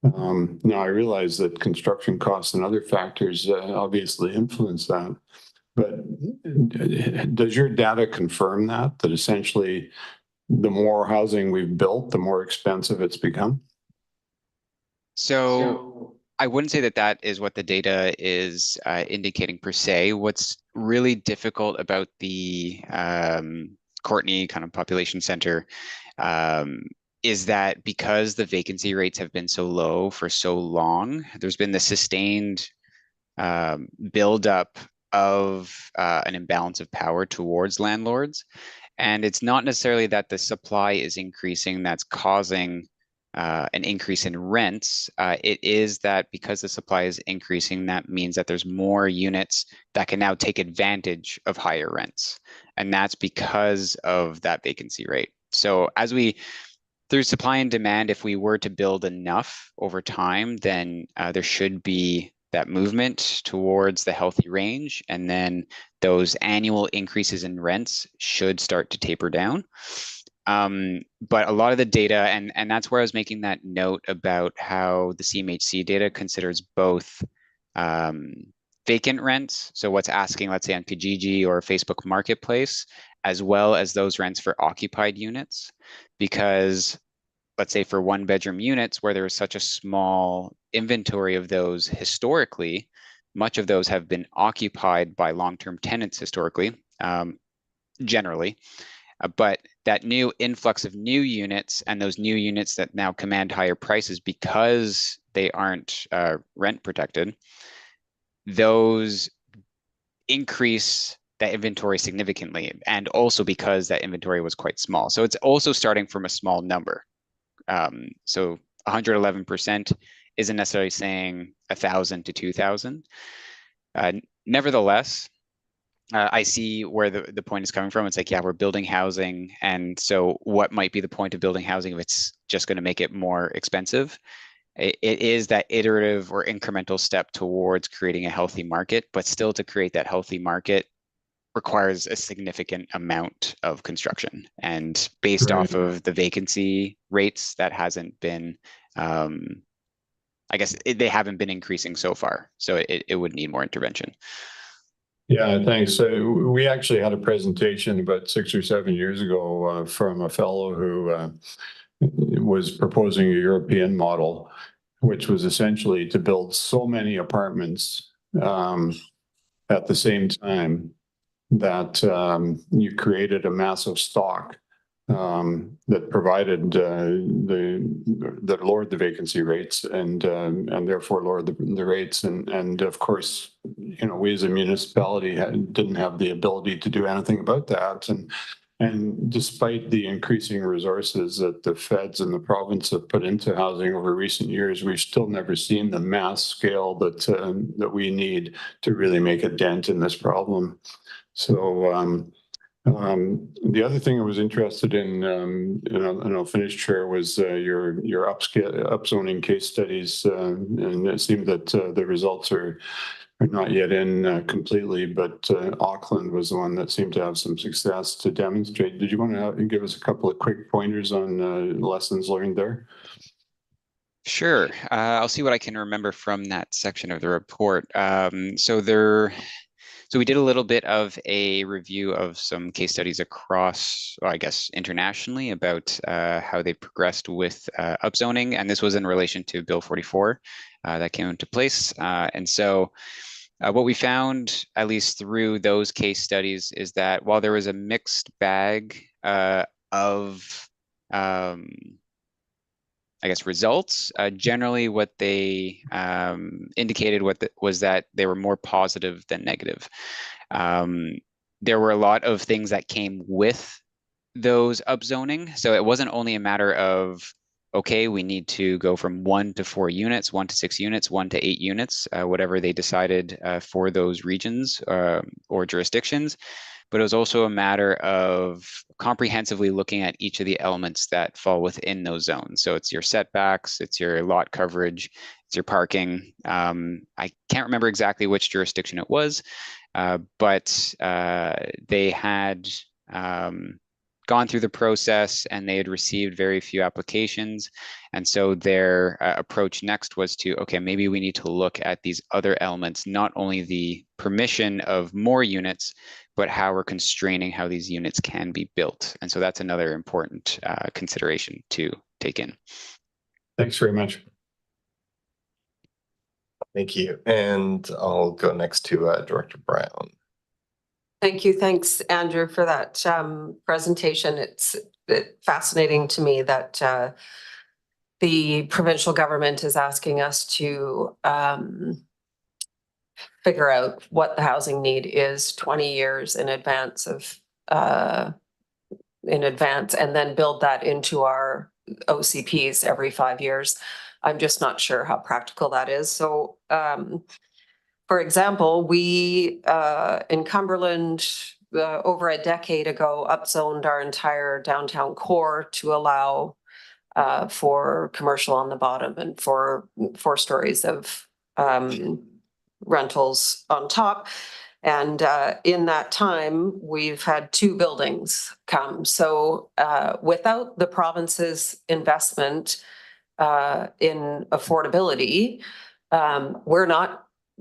Now, I realize that construction costs and other factors obviously influence that. But does your data confirm that essentially the more housing we've built, the more expensive it's become? So I wouldn't say that is what the data is indicating per se. What's really difficult about the Courtenay kind of population center is that because the vacancy rates have been so low for so long, there's been the sustained buildup of an imbalance of power towards landlords. And it's not necessarily that the supply is increasing that's causing an increase in rents. It is that because the supply is increasing, that means that there's more units that can now take advantage of higher rents. And that's because of that vacancy rate. So through supply and demand, if we were to build enough over time, then there should be that movement towards the healthy range, and then those annual increases in rents should start to taper down. But a lot of the data, and that's where I was making that note about how the CMHC data considers both vacant rents, so what's asking, let's say on Kijiji or Facebook Marketplace, as well as those rents for occupied units, because let's say for one-bedroom units where there was such a small inventory of those historically, much of those have been occupied by long-term tenants historically, generally. But that new influx of new units and those new units that now command higher prices because they aren't rent protected, those increase that inventory significantly, and also because that inventory was quite small. So it's also starting from a small number. So 111% isn't necessarily saying 1,000 to 2,000. Nevertheless, I see where the point is coming from. It's like, yeah, we're building housing. And so what might be the point of building housing if it's just going to make it more expensive? it is that iterative or incremental step towards creating a healthy market, but still to create that healthy market requires a significant amount of construction. And based off of the vacancy rates, that hasn't been, I guess they haven't been increasing so far. So it would need more intervention. Yeah, thanks. So we actually had a presentation about 6 or 7 years ago from a fellow who was proposing a European model, which was essentially to build so many apartments at the same time that you created a massive stock that provided that lowered the vacancy rates and therefore lowered the rates. And of course, you know, we as a municipality didn't have the ability to do anything about that. And despite the increasing resources that the feds and the province have put into housing over recent years, we've still never seen the mass scale that we need to really make a dent in this problem. So the other thing I was interested in, and I'll finish, Chair, was your upzoning case studies, and it seemed that the results are not yet in completely, but Auckland was the one that seemed to have some success to demonstrate. Did you want to give us a couple of quick pointers on lessons learned there? Sure. I'll see what I can remember from that section of the report. So we did a little bit of a review of some case studies across, I guess, internationally about how they progressed with upzoning. And this was in relation to Bill 44 that came into place. And so what we found, at least through those case studies, is that while there was a mixed bag of I guess results, generally what they indicated was that they were more positive than negative. There were a lot of things that came with those upzoning. So it wasn't only a matter of, okay, we need to go from 1 to 4 units, 1 to 6 units, 1 to 8 units, whatever they decided for those regions or jurisdictions. But it was also a matter of comprehensively looking at each of the elements that fall within those zones. So it's your setbacks, it's your lot coverage, it's your parking. I can't remember exactly which jurisdiction it was, but they had gone through the process and they had received very few applications. And so their approach next was to, okay, maybe we need to look at these other elements, not only the permission of more units, but how we're constraining how these units can be built. And so that's another important consideration to take in. Thanks very much. Thank you. And I'll go next to Director Brown. Thank you. Thanks, Andrew, for that presentation. It's fascinating to me that the provincial government is asking us to figure out what the housing need is 20 years in advance and then build that into our OCPs every 5 years. I'm just not sure how practical that is. So for example, we in Cumberland over a decade ago upzoned our entire downtown core to allow for commercial on the bottom and for 4 stories of rentals on top. And in that time, we've had 2 buildings come. So without the province's investment in affordability,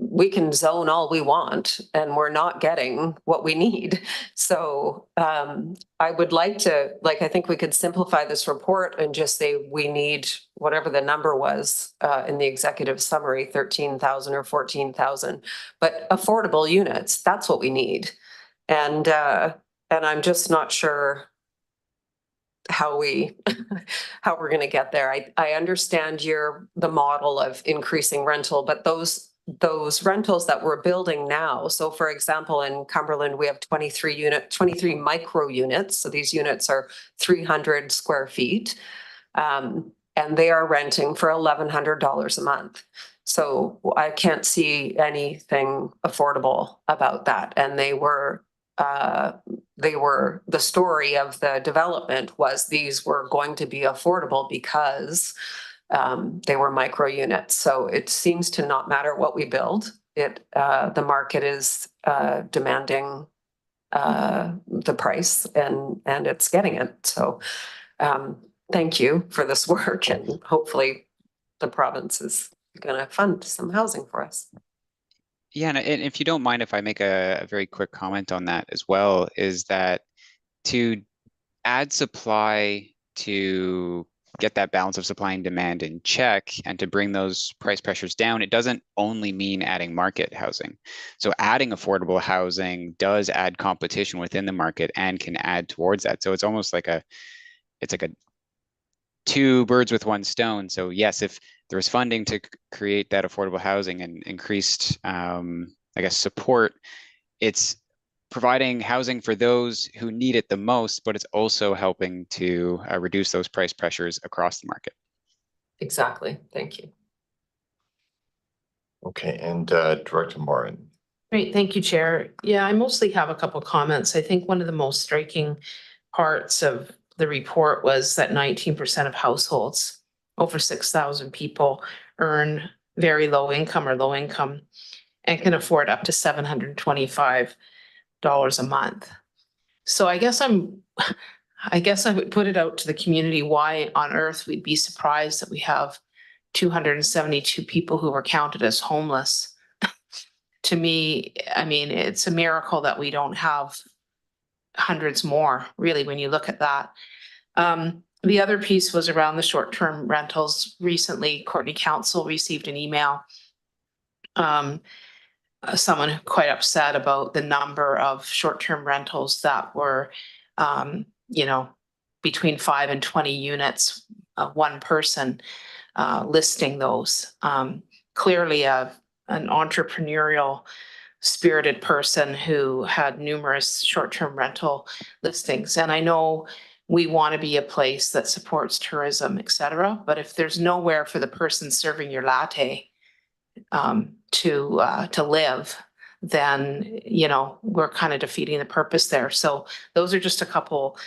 we can zone all we want and we're not getting what we need. So I would like to, I think we could simplify this report and just say we need whatever the number was in the executive summary, 13,000 or 14,000, but affordable units, that's what we need. And I'm just not sure how we're going to get there. I understand the model of increasing rental, but those rentals that we're building now. So for example, in Cumberland, we have 23 micro units. So these units are 300 square feet. And they are renting for $1,100 a month. So I can't see anything affordable about that. And the story of the development was these were going to be affordable because They were micro units, so it seems to not matter what we build. The market is demanding the price, and it's getting it. So thank you for this work, and hopefully the province is gonna fund some housing for us. Yeah, and if you don't mind, if I make a very quick comment on that as well, is that to add supply to get that balance of supply and demand in check and to bring those price pressures down, it doesn't only mean adding market housing. So adding affordable housing does add competition within the market and can add towards that. So it's almost like it's like a two birds with one stone. So yes, if there's funding to create that affordable housing and increased, I guess, support, it's providing housing for those who need it the most, but it's also helping to reduce those price pressures across the market. Exactly. Thank you. Okay, and Director Morin. Great, thank you, Chair. Yeah, I mostly have a couple comments. I think one of the most striking parts of the report was that 19% of households, over 6,000 people, earn very low income or low income and can afford up to $725 a month. So I guess I would put it out to the community, why on earth we'd be surprised that we have 272 people who were counted as homeless. To me, I mean, it's a miracle that we don't have hundreds more, really, when you look at that. The other piece was around the short-term rentals. Recently, Courtney Council received an email. Someone quite upset about the number of short-term rentals that were, between 5 and 20 units, one person listing those. Clearly an entrepreneurial spirited person who had numerous short-term rental listings. And I know we want to be a place that supports tourism, et cetera, but if there's nowhere for the person serving your latte to live, then, we're kind of defeating the purpose there. So those are just a couple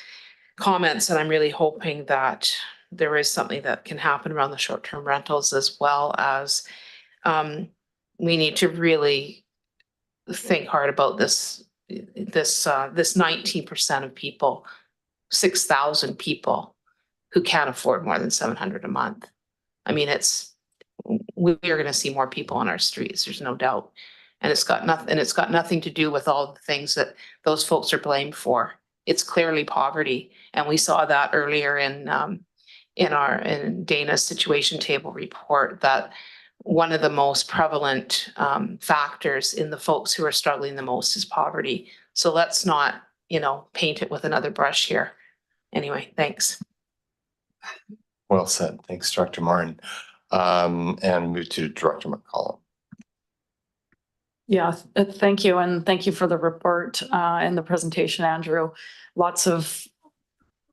comments, and I'm really hoping that there is something that can happen around the short-term rentals, as well as we need to really think hard about this 19% of people, 6,000 people who can't afford more than $700 a month. I mean, we are going to see more people on our streets. There's no doubt. And it's got nothing to do with all the things that those folks are blamed for. It's clearly poverty. And we saw that earlier in Dana's situation table report, that one of the most prevalent factors in the folks who are struggling the most is poverty. So let's not, paint it with another brush here. Anyway, thanks. Well said. Thanks, Director Morin. And move to Director McCollum. Yeah, thank you. And thank you for the report and the presentation, Andrew. Lots of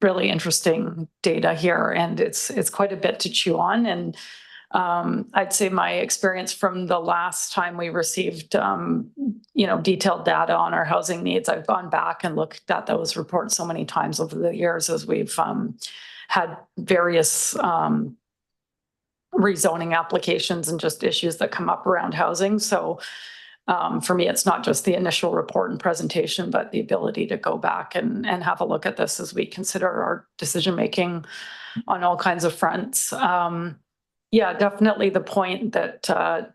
really interesting data here, and it's quite a bit to chew on. And I'd say my experience from the last time we received, detailed data on our housing needs, I've gone back and looked at those reports so many times over the years as we've had various rezoning applications and just issues that come up around housing. So for me, it's not just the initial report and presentation, but the ability to go back and have a look at this as we consider our decision-making on all kinds of fronts. Yeah, definitely the point that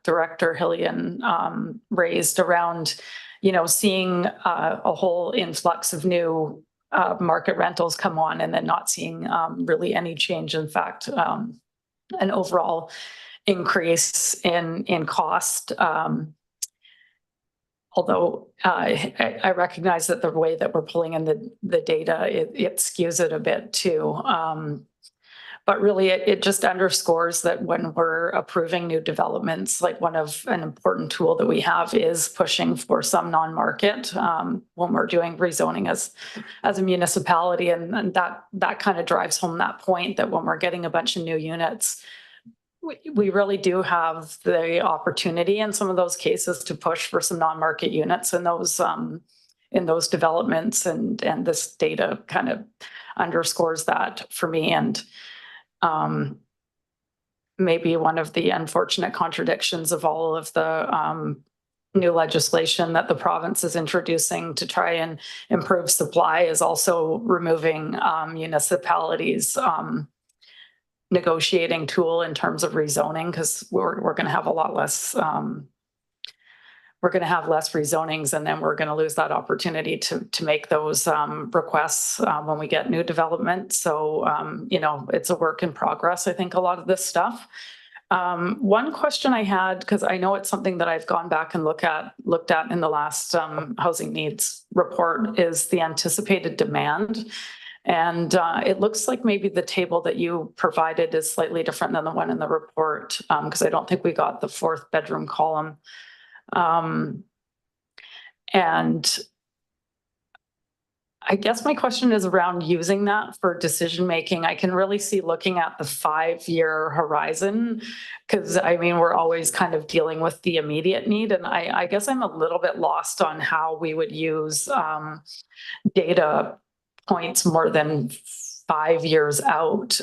Director Hillian raised around, seeing a whole influx of new market rentals come on and then not seeing really any change. In fact, an overall increase in cost. Although I recognize that the way that we're pulling in the data, it skews it a bit too. But really, it just underscores that when we're approving new developments, like an important tool that we have is pushing for some non-market when we're doing rezoning as a municipality. And that kind of drives home that point that when we're getting a bunch of new units, we really do have the opportunity in some of those cases to push for some non-market units in those developments. And this data kind of underscores that for me. And maybe one of the unfortunate contradictions of all of the new legislation that the province is introducing to try and improve supply is also removing municipalities' negotiating tool in terms of rezoning, because we're going to have a lot less we're going to have less rezonings, and then we're going to lose that opportunity to make those requests when we get new development. So it's a work in progress, I think, a lot of this stuff. One question I had, because I know it's something that I've gone back and looked at in the last housing needs report, is the anticipated demand. And it looks like maybe the table that you provided is slightly different than the one in the report, because I don't think we got the 4th bedroom column. And I guess my question is around using that for decision making. I can really see looking at the 5-year horizon, because I mean, we're always kind of dealing with the immediate need. And I guess I'm a little bit lost on how we would use data points more than 5 years out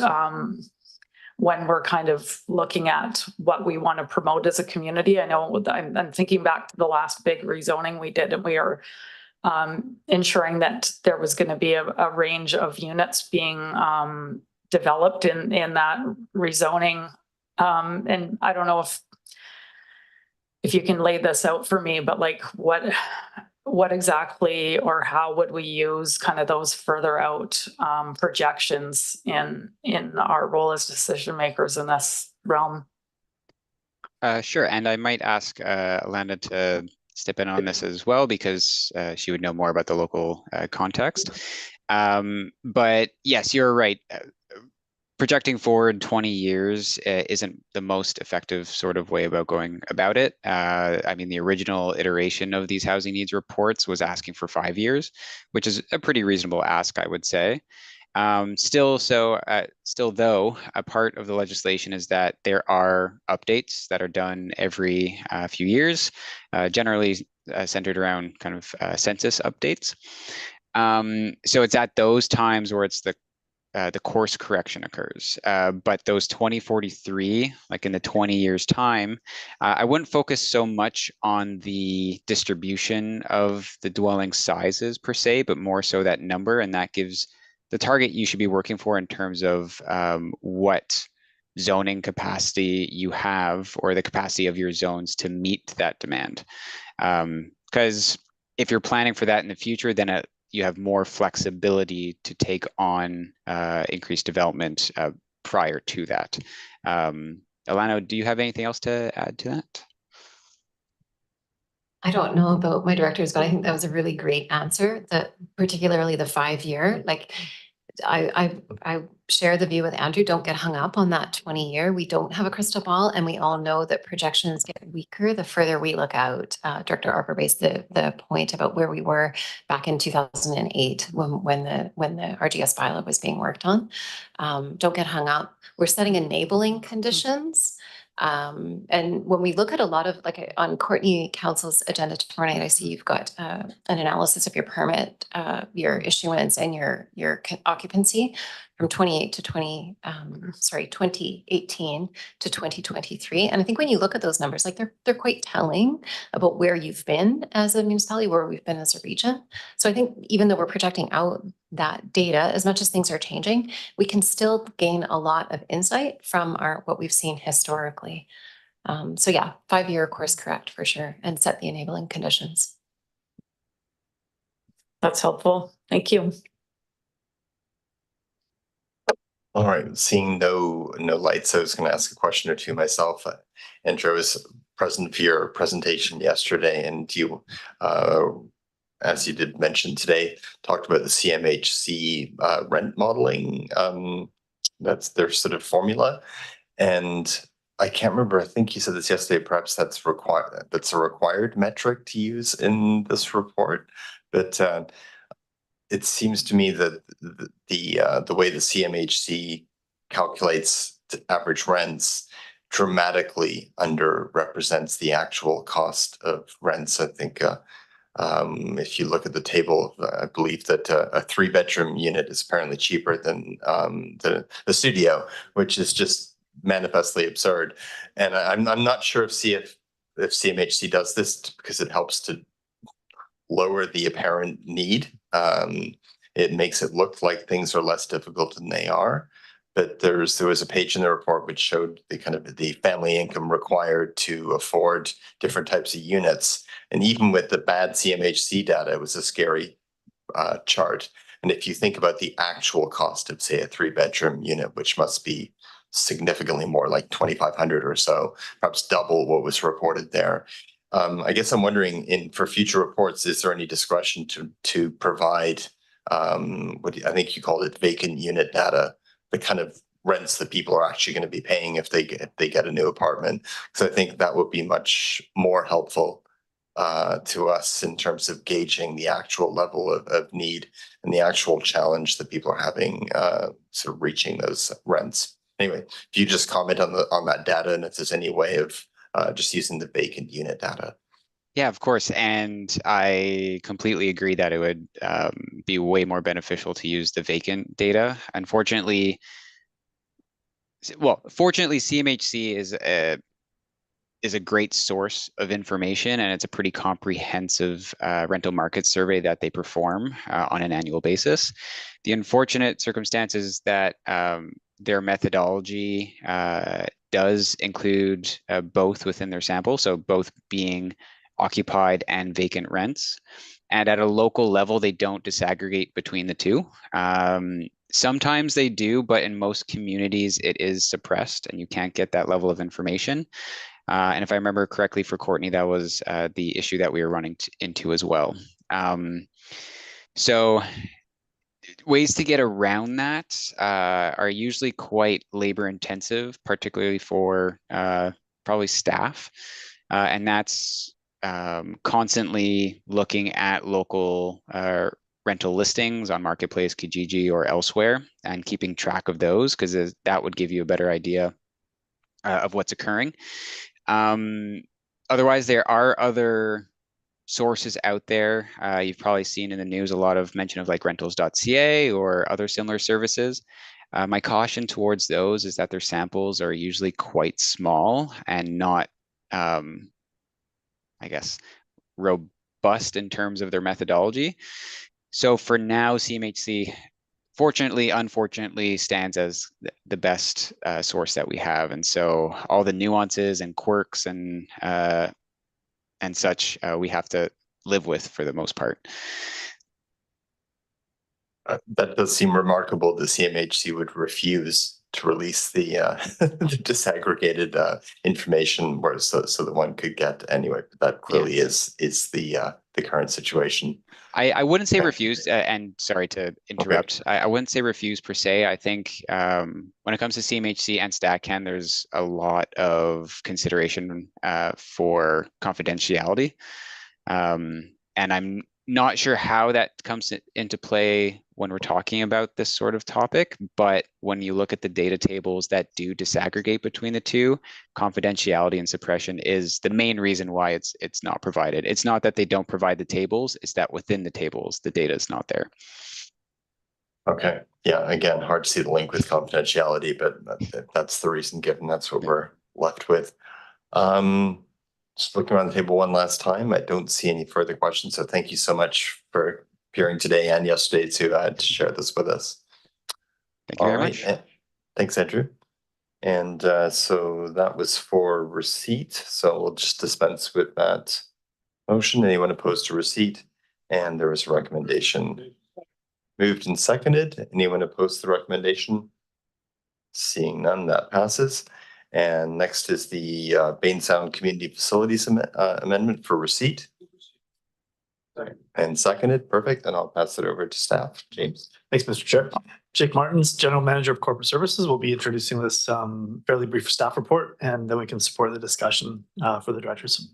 when we're kind of looking at what we want to promote as a community. I know I'm thinking back to the last big rezoning we did, and we are ensuring that there was going to be a range of units being developed in that rezoning. And I don't know if you can lay this out for me, but like what exactly, or how would we use kind of those further out projections in our role as decision makers in this realm? Sure, and I might ask Alana to step in on this as well, because she would know more about the local context. But yes, you're right. Projecting forward 20 years isn't the most effective sort of way about going about it. I mean, the original iteration of these housing needs reports was asking for 5 years, which is a pretty reasonable ask, I would say. Still though, a part of the legislation is that there are updates that are done every few years, generally centered around kind of census updates. So it's at those times where it's the course correction occurs. But those 2043, like in the 20 years time, I wouldn't focus so much on the distribution of the dwelling sizes per se, but more so that number, and that gives the target you should be working for in terms of what zoning capacity you have, or the capacity of your zones to meet that demand. Because if you're planning for that in the future, then you have more flexibility to take on increased development prior to that. Alana, do you have anything else to add to that? I don't know about my directors, but I think that was a really great answer, that particularly the 5-year, like I share the view with Andrew. Don't get hung up on that 20-year. We don't have a crystal ball, and we all know that projections get weaker the further we look out. Director Arper raised the point about where we were back in 2008 when the RGS bylaw was being worked on. Don't get hung up. We're setting enabling conditions. And when we look at a lot of, like on Courtney Council's agenda tomorrow night, I see you've got an analysis of your permit, your issuance, and your occupancy from 2018 to 2023. And I think when you look at those numbers, like they're quite telling about where you've been as a municipality, where we've been as a region. So I think even though we're projecting out that data, as much as things are changing, we can still gain a lot of insight from what we've seen historically. So yeah, 5-year course correct for sure, and set the enabling conditions. That's helpful. Thank you. All right, seeing no lights, I was going to ask a question or two myself. Andrew, I was present for your presentation yesterday, and you, as you did mention today, talked about the CMHC rent modeling. That's their sort of formula, and I can't remember. I think you said this yesterday. Perhaps that's required. That's a required metric to use in this report, but it seems to me that the way the CMHC calculates the average rents dramatically underrepresents the actual cost of rents. I think if you look at the table, I believe that a 3-bedroom unit is apparently cheaper than the studio, which is just manifestly absurd. And I'm not sure if CMHC does this because it helps to lower the apparent need. It makes it look like things are less difficult than they are. But there was a page in the report which showed the family income required to afford different types of units. And even with the bad CMHC data, it was a scary chart. And if you think about the actual cost of, say, a 3-bedroom unit, which must be significantly more, like 2,500 or so, perhaps double what was reported there. I guess I'm wondering, for future reports, is there any discretion to provide I think you called it vacant unit data, the kind of rents that people are actually going to be paying if they get a new apartment? So I think that would be much more helpful to us in terms of gauging the actual level of need and the actual challenge that people are having sort of reaching those rents. Anyway, if you just comment on that data and if there's any way of just using the vacant unit data. Yeah, of course. And I completely agree that it would be way more beneficial to use the vacant data. Unfortunately, fortunately, CMHC is a great source of information, and it's a pretty comprehensive rental market survey that they perform on an annual basis. The unfortunate circumstance is that their methodology does include both within their sample, so both being occupied and vacant rents. And at a local level, they don't disaggregate between the two. Sometimes they do, but in most communities, it is suppressed and you can't get that level of information. And if I remember correctly for Courtney, that was the issue that we were running into as well. So ways to get around that are usually quite labor intensive, particularly for probably staff. And that's constantly looking at local rental listings on Marketplace, Kijiji, or elsewhere, and keeping track of those, because that would give you a better idea of what's occurring. Otherwise, there are other sources out there. You've probably seen in the news a lot of mention of like rentals.ca or other similar services. My caution towards those is that their samples are usually quite small and not, I guess, robust in terms of their methodology. So for now, CMHC, fortunately, unfortunately, stands as the best source that we have. And so all the nuances and quirks and such, we have to live with for the most part. That does seem remarkable. The CMHC would refuse to release the, the disaggregated information, where so that one could get anyway. But that clearly is the current situation. I wouldn't say refuse, and sorry to interrupt. Okay. I wouldn't say refuse per se. I think when it comes to CMHC and StatCan, there's a lot of consideration for confidentiality. And I'm not sure how that comes into play when we're talking about this sort of topic, but when you look at the data tables that do disaggregate between the two, confidentiality and suppression is the main reason why it's not provided. It's not that they don't provide the tables, it's that within the tables, the data is not there. Okay. Yeah, again, hard to see the link with confidentiality, but that's the reason given. That's what we're left with. Just looking around the table one last time, I don't see any further questions. So thank you so much for appearing today and yesterday to share this with us. Thank you very much. Thanks, Andrew. And so that was for receipt. So we'll just dispense with that motion. Anyone opposed to receipt? And there was a recommendation. Moved and seconded. Anyone opposed to the recommendation? Seeing none, that passes. And next is the Bainstown Community Facilities Amendment for receipt. And seconded, perfect. And I'll pass it over to staff. James. Thanks, Mr. Chair. Jake Martins, General Manager of Corporate Services, will be introducing this fairly brief staff report, and then we can support the discussion for the directors.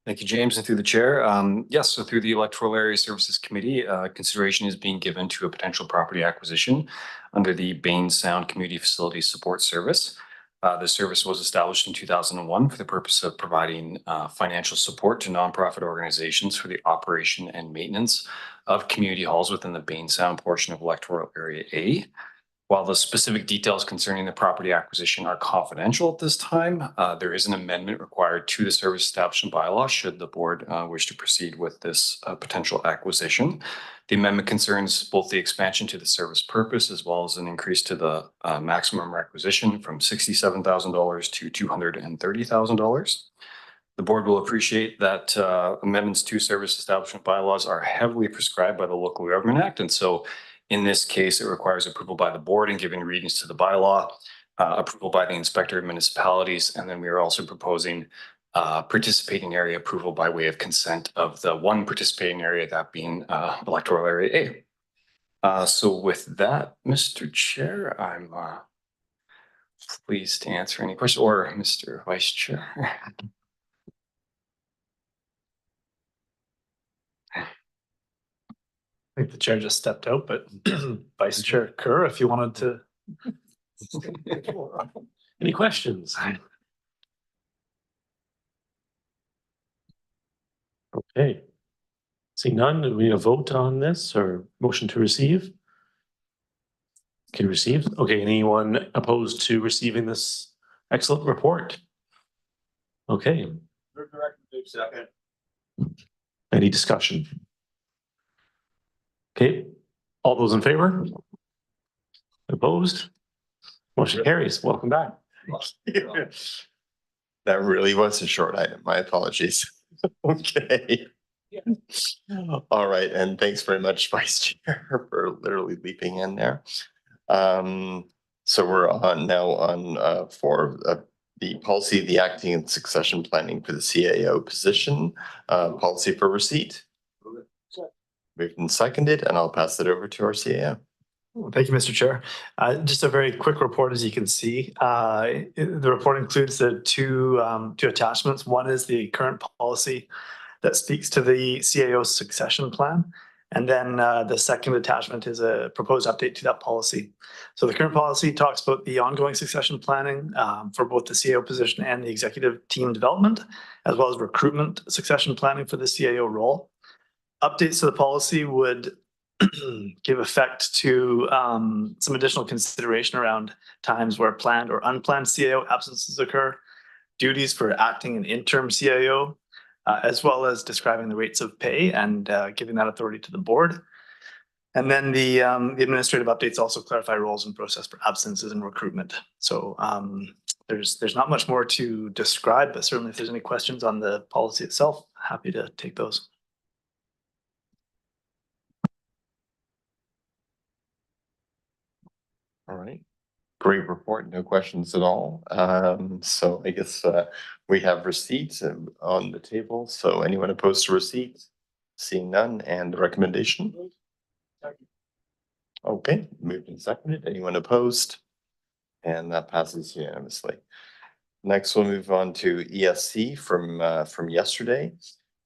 Thank you, James, and through the chair. Yes, so through the Electoral Area Services Committee, consideration is being given to a potential property acquisition under the Bainstown Community Facilities Support Service. The service was established in 2001 for the purpose of providing financial support to nonprofit organizations for the operation and maintenance of community halls within the Bainstown portion of electoral area A. While the specific details concerning the property acquisition are confidential at this time, there is an amendment required to the service establishment bylaw should the board wish to proceed with this potential acquisition. The amendment concerns both the expansion to the service purpose as well as an increase to the maximum requisition from $67,000 to $230,000. The board will appreciate that amendments to service establishment bylaws are heavily prescribed by the Local Government Act, and so in this case, it requires approval by the board and giving readings to the bylaw, approval by the inspector of municipalities, and then we are also proposing participating area approval by way of consent of the one participating area, that being electoral area A. So with that, Mr. Chair, I'm pleased to answer any questions, or Mr. Vice Chair. I think the chair just stepped out, but Vice Chair Kerr, if you wanted to. Any questions? Okay. See none, do we need a vote on this or motion to receive? Okay, received. Okay, anyone opposed to receiving this excellent report? Okay. Second. Any discussion? Okay, all those in favor? Opposed? Motion carries. Welcome back. That really was a short item. My apologies. Okay. All right, and thanks very much, Vice Chair, for literally leaping in there. So we're now on for the policy, the acting and succession planning for the CAO position, policy for receipt. Moved and seconded, and I'll pass it over to our CAO. Thank you, Mr. Chair. Just a very quick report, as you can see. The report includes the two attachments. One is the current policy that speaks to the CAO succession plan. And then the second attachment is a proposed update to that policy. So the current policy talks about the ongoing succession planning for both the CAO position and the executive team development, as well as recruitment succession planning for the CAO role. Updates to the policy would give effect to some additional consideration around times where planned or unplanned CAO absences occur, duties for acting and interim CAO, as well as describing the rates of pay and giving that authority to the board. And then the administrative updates also clarify roles and process for absences and recruitment. So there's not much more to describe, but certainly if there's any questions on the policy itself, happy to take those. All right. Great report. No questions at all. So I guess we have receipts on the table. So anyone opposed to receipts? Seeing none, and the recommendation? Okay, moved and seconded. Anyone opposed? And that passes unanimously. Next, we'll move on to ESC from yesterday.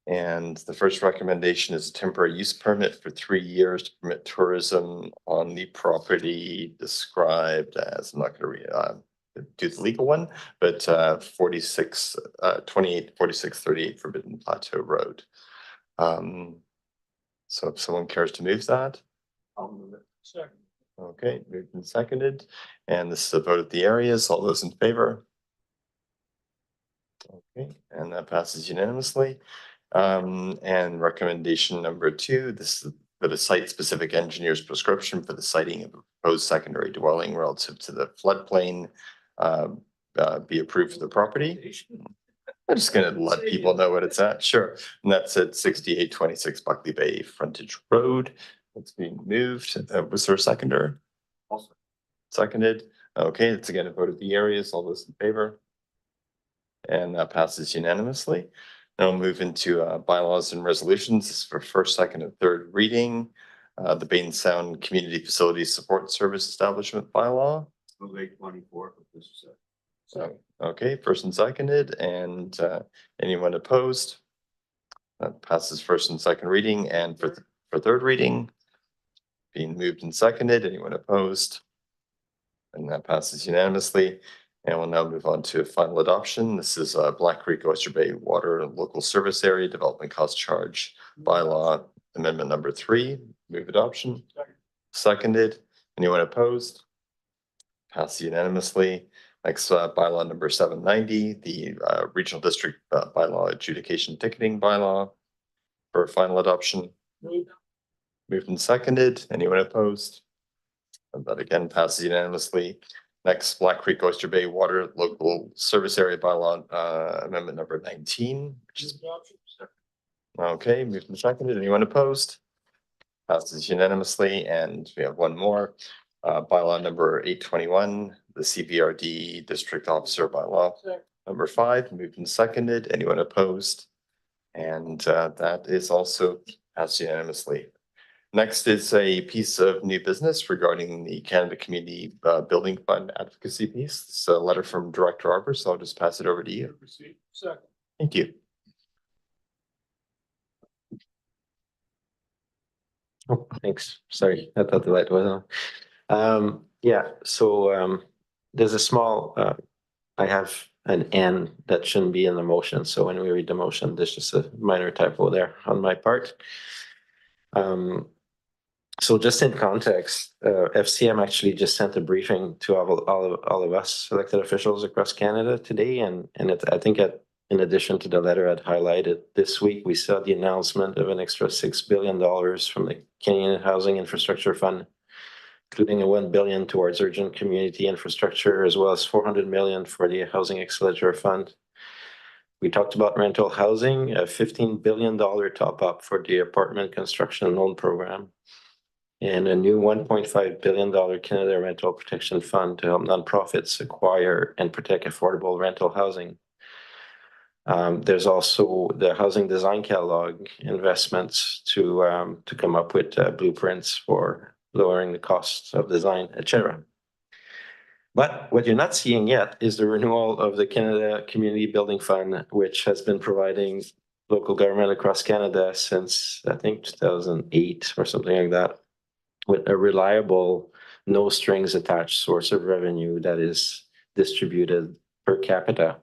And the first recommendation is a temporary use permit for 3 years to permit tourism on the property described as, I'm not going to do the legal one, but 284638 Forbidden Plateau Road. So if someone cares to move that. I'll move it. Sure. Okay, moved and seconded. And this is a vote of the areas. All those in favor? Okay, and that passes unanimously. And recommendation number 2, this is for the site-specific engineer's prescription for the siting of a proposed secondary dwelling relative to the floodplain be approved for the property. I'm just gonna let people know what it's at. Sure. And that's at 6826 Buckley Bay Frontage Road. It's being moved. Was there a seconder? Also seconded. Okay, it's again a vote of the areas. All those in favor? And that passes unanimously. Now we'll move into bylaws and resolutions. This is for first, second, and third reading. The Bainstown Community Facilities Support Service Establishment bylaw. Late 24. So, okay, first and seconded, and anyone opposed? That passes first and second reading, and for third reading, being moved and seconded. Anyone opposed? And that passes unanimously. And we'll now move on to final adoption. This is Black Creek Oyster Bay Water Local Service Area Development Cost Charge Bylaw Amendment number 3. Move adoption. Seconded. Anyone opposed? Passed unanimously. Next, bylaw number 790, the Regional District Bylaw Adjudication Ticketing Bylaw for final adoption. Moved and seconded. Anyone opposed? And that again passes unanimously. Next, Black Creek Oyster Bay Water Local Service Area Bylaw Amendment number 19. Which is okay, moved and seconded. Anyone opposed? Passes unanimously. And we have one more. Bylaw number 821, the CVRD District Officer Bylaw. Number 5, moved and seconded. Anyone opposed? And that is also passed unanimously. Next is a piece of new business regarding the Canada Community Building Fund advocacy piece. It's a letter from Director Arbor, so I'll just pass it over to you. Thank you. Oh, thanks. Sorry, I thought the light was on. Yeah, so there's a small, I have an N that shouldn't be in the motion. So when we read the motion, there's just a minor typo there on my part. So just in context, FCM actually just sent a briefing to all of us elected officials across Canada today. And I think in addition to the letter I'd highlighted, this week we saw the announcement of an extra $6 billion from the Canadian Housing Infrastructure Fund, including a $1 billion towards urgent community infrastructure, as well as $400 million for the Housing Accelerator Fund. We talked about rental housing, a $15 billion top up for the apartment construction loan program, and a new $1.5 billion Canada Rental Protection Fund to help nonprofits acquire and protect affordable rental housing. There's also the housing design catalog investments to come up with blueprints for lowering the costs of design, etc. But what you're not seeing yet is the renewal of the Canada Community Building Fund, which has been providing local government across Canada since, I think, 2008 or something like that, with a reliable, no strings attached source of revenue that is distributed per capita.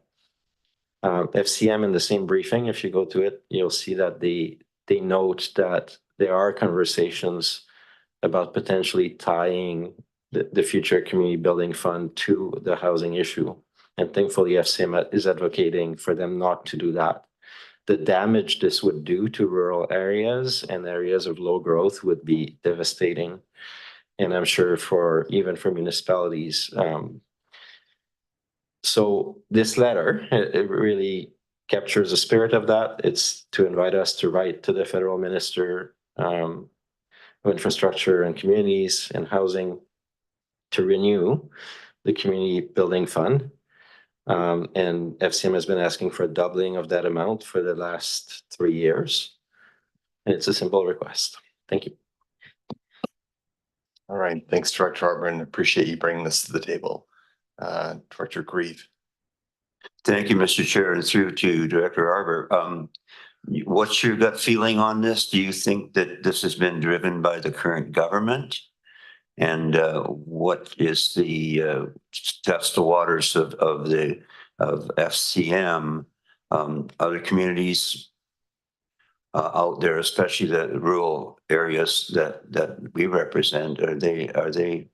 FCM in the same briefing, if you go to it, you'll see that they note that there are conversations about potentially tying the future community building fund to the housing issue. And thankfully, FCM is advocating for them not to do that. The damage this would do to rural areas and areas of low growth would be devastating. And I'm sure even for municipalities. So this letter, it really captures the spirit of that. It's to invite us to write to the federal minister of infrastructure and communities and housing to renew the community building fund. And FCM has been asking for a doubling of that amount for the last 3 years. And it's a simple request. Thank you. All right. Thanks, Director Arbor, and appreciate you bringing this to the table. Director Grieve. Thank you, Mr. Chair, and through to Director Arbor. What's your gut feeling on this? Do you think that this has been driven by the current government? And what is the test the waters of FCM? Other communities out there, especially the rural areas that we represent, are they?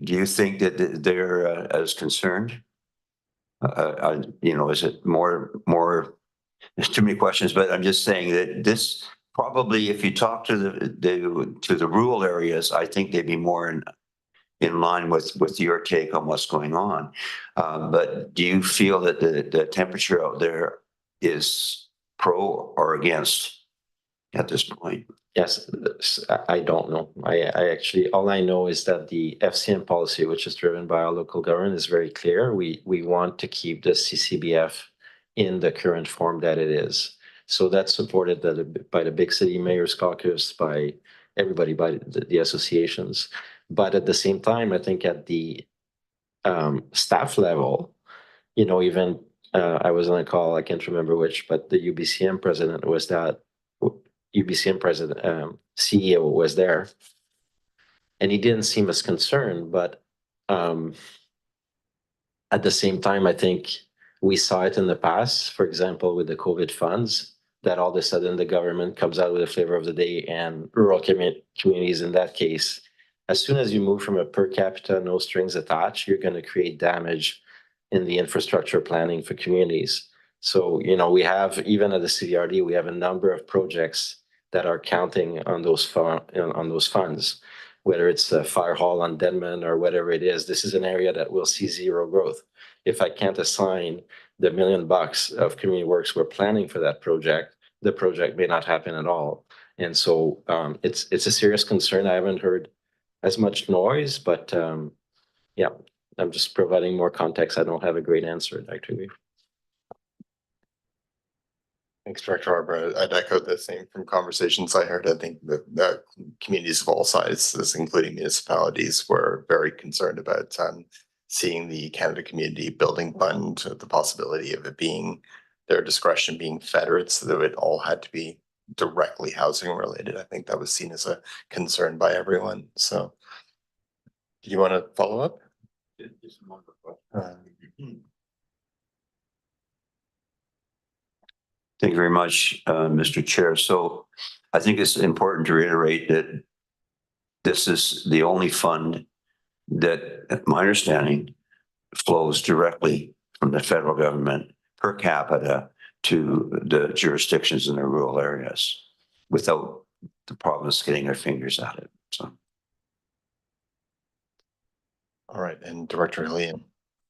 Do you think that they're as concerned? Is it more? There's too many questions, but I'm just saying that this. Probably, if you talk to the rural areas, I think they'd be more in line with your take on what's going on. But do you feel that the temperature out there is pro or against at this point? Yes, I don't know. I actually, all I know is that the FCM policy, which is driven by our local government, is very clear. We want to keep the CCBF in the current form that it is. So that's supported by the Big City Mayor's Caucus, by everybody, by the associations. But at the same time, I think at the staff level, even I was on a call, I can't remember which, but the UBCM president was that, UBCM president, CEO was there. And he didn't seem as concerned, but At the same time, I think we saw it in the past, for example, with the COVID funds, that all of a sudden the government comes out with a flavor of the day, and rural communities in that case, as soon as you move from a per capita, no strings attached, you're going to create damage in the infrastructure planning for communities. So, you know, we have, even at the CVRD, we have a number of projects that are counting on those funds, whether it's a fire hall on Denman or whatever it is. This is an area that will see zero growth. If I can't assign the $1 million of community works we're planning for that project, the project may not happen at all. And so it's a serious concern. I haven't heard as much noise, but yeah, I'm just providing more context. I don't have a great answer, actually. Thanks, Director Arbor. I'd echo the same from conversations I heard. I think that communities of all sizes, including municipalities, were very concerned about seeing the Canada Community Building Fund, the possibility of it being their discretion being fettered so that it all had to be directly housing related. I think that was seen as a concern by everyone. So do you want to follow up? Thank you very much, Mr. Chair. So I think it's important to reiterate that this is the only fund that, at my understanding, flows directly from the federal government per capita to the jurisdictions in the rural areas without the province getting their fingers at it. So. All right, and Director Hillian.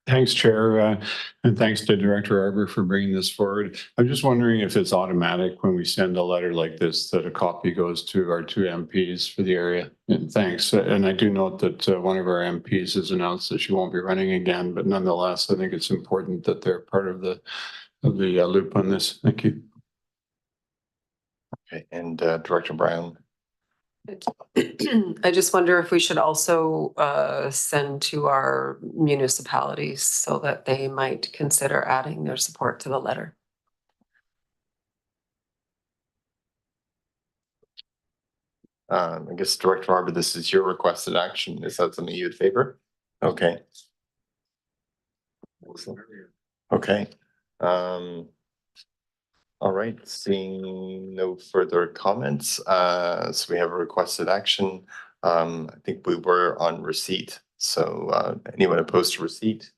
Thanks, Chair, and thanks to Director Arbor for bringing this forward. I'm just wondering if it's automatic when we send a letter like this that a copy goes to our 2 MPs for the area. And thanks. And I do note that one of our MPs has announced that she won't be running again, but nonetheless, I think it's important that they're part of the loop on this. Thank you. Okay, and Director Brown. I just wonder if we should also send to our municipalities so that they might consider adding their support to the letter. I guess Director Arbor, this is your requested action. Is that something you'd favor? Okay. Okay. All right, seeing no further comments, so we have a requested action. I think we were on receipt, so anyone opposed to receipt?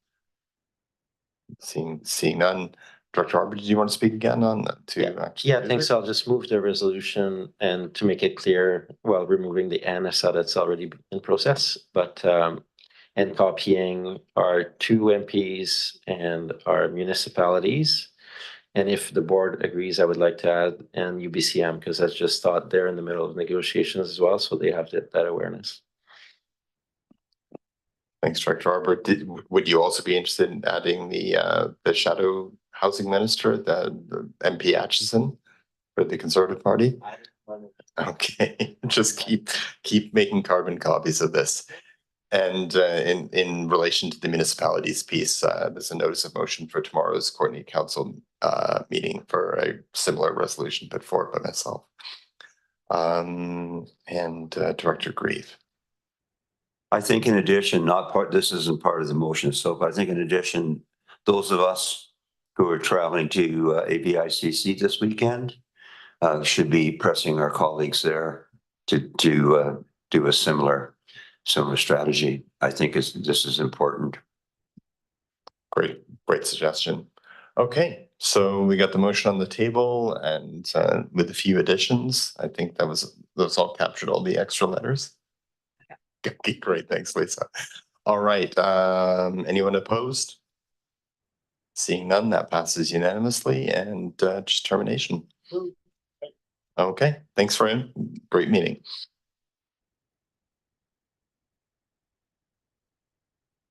Seeing none. Director Arbor, did you want to speak again on that? Yeah, thanks. I'll just move the resolution, and to make it clear, while removing the N, I saw that's already in process, but and copying our 2 MPs and our municipalities. And if the board agrees, I would like to add and UBCM, because that's just thought they're in the middle of negotiations as well, so they have that awareness. Thanks, Director Arbor. Would you also be interested in adding the shadow housing minister, the MP Atchison for the Conservative Party? Okay, just keep making carbon copies of this. And in relation to the municipalities piece, there's a notice of motion for tomorrow's coordinated council meeting for a similar resolution put forward by myself. And Director Grieve. I think in addition, this isn't part of the motion itself, but I think in addition, those of us who are traveling to ABICC this weekend should be pressing our colleagues there to do a similar strategy. I think this is important. Great suggestion. Okay, so we got the motion on the table, and with a few additions, I think those all captured all the extra letters. Okay, great. Thanks, Lisa. All right. Anyone opposed? Seeing none, that passes unanimously, and just termination. Okay, thanks, friend. Great meeting.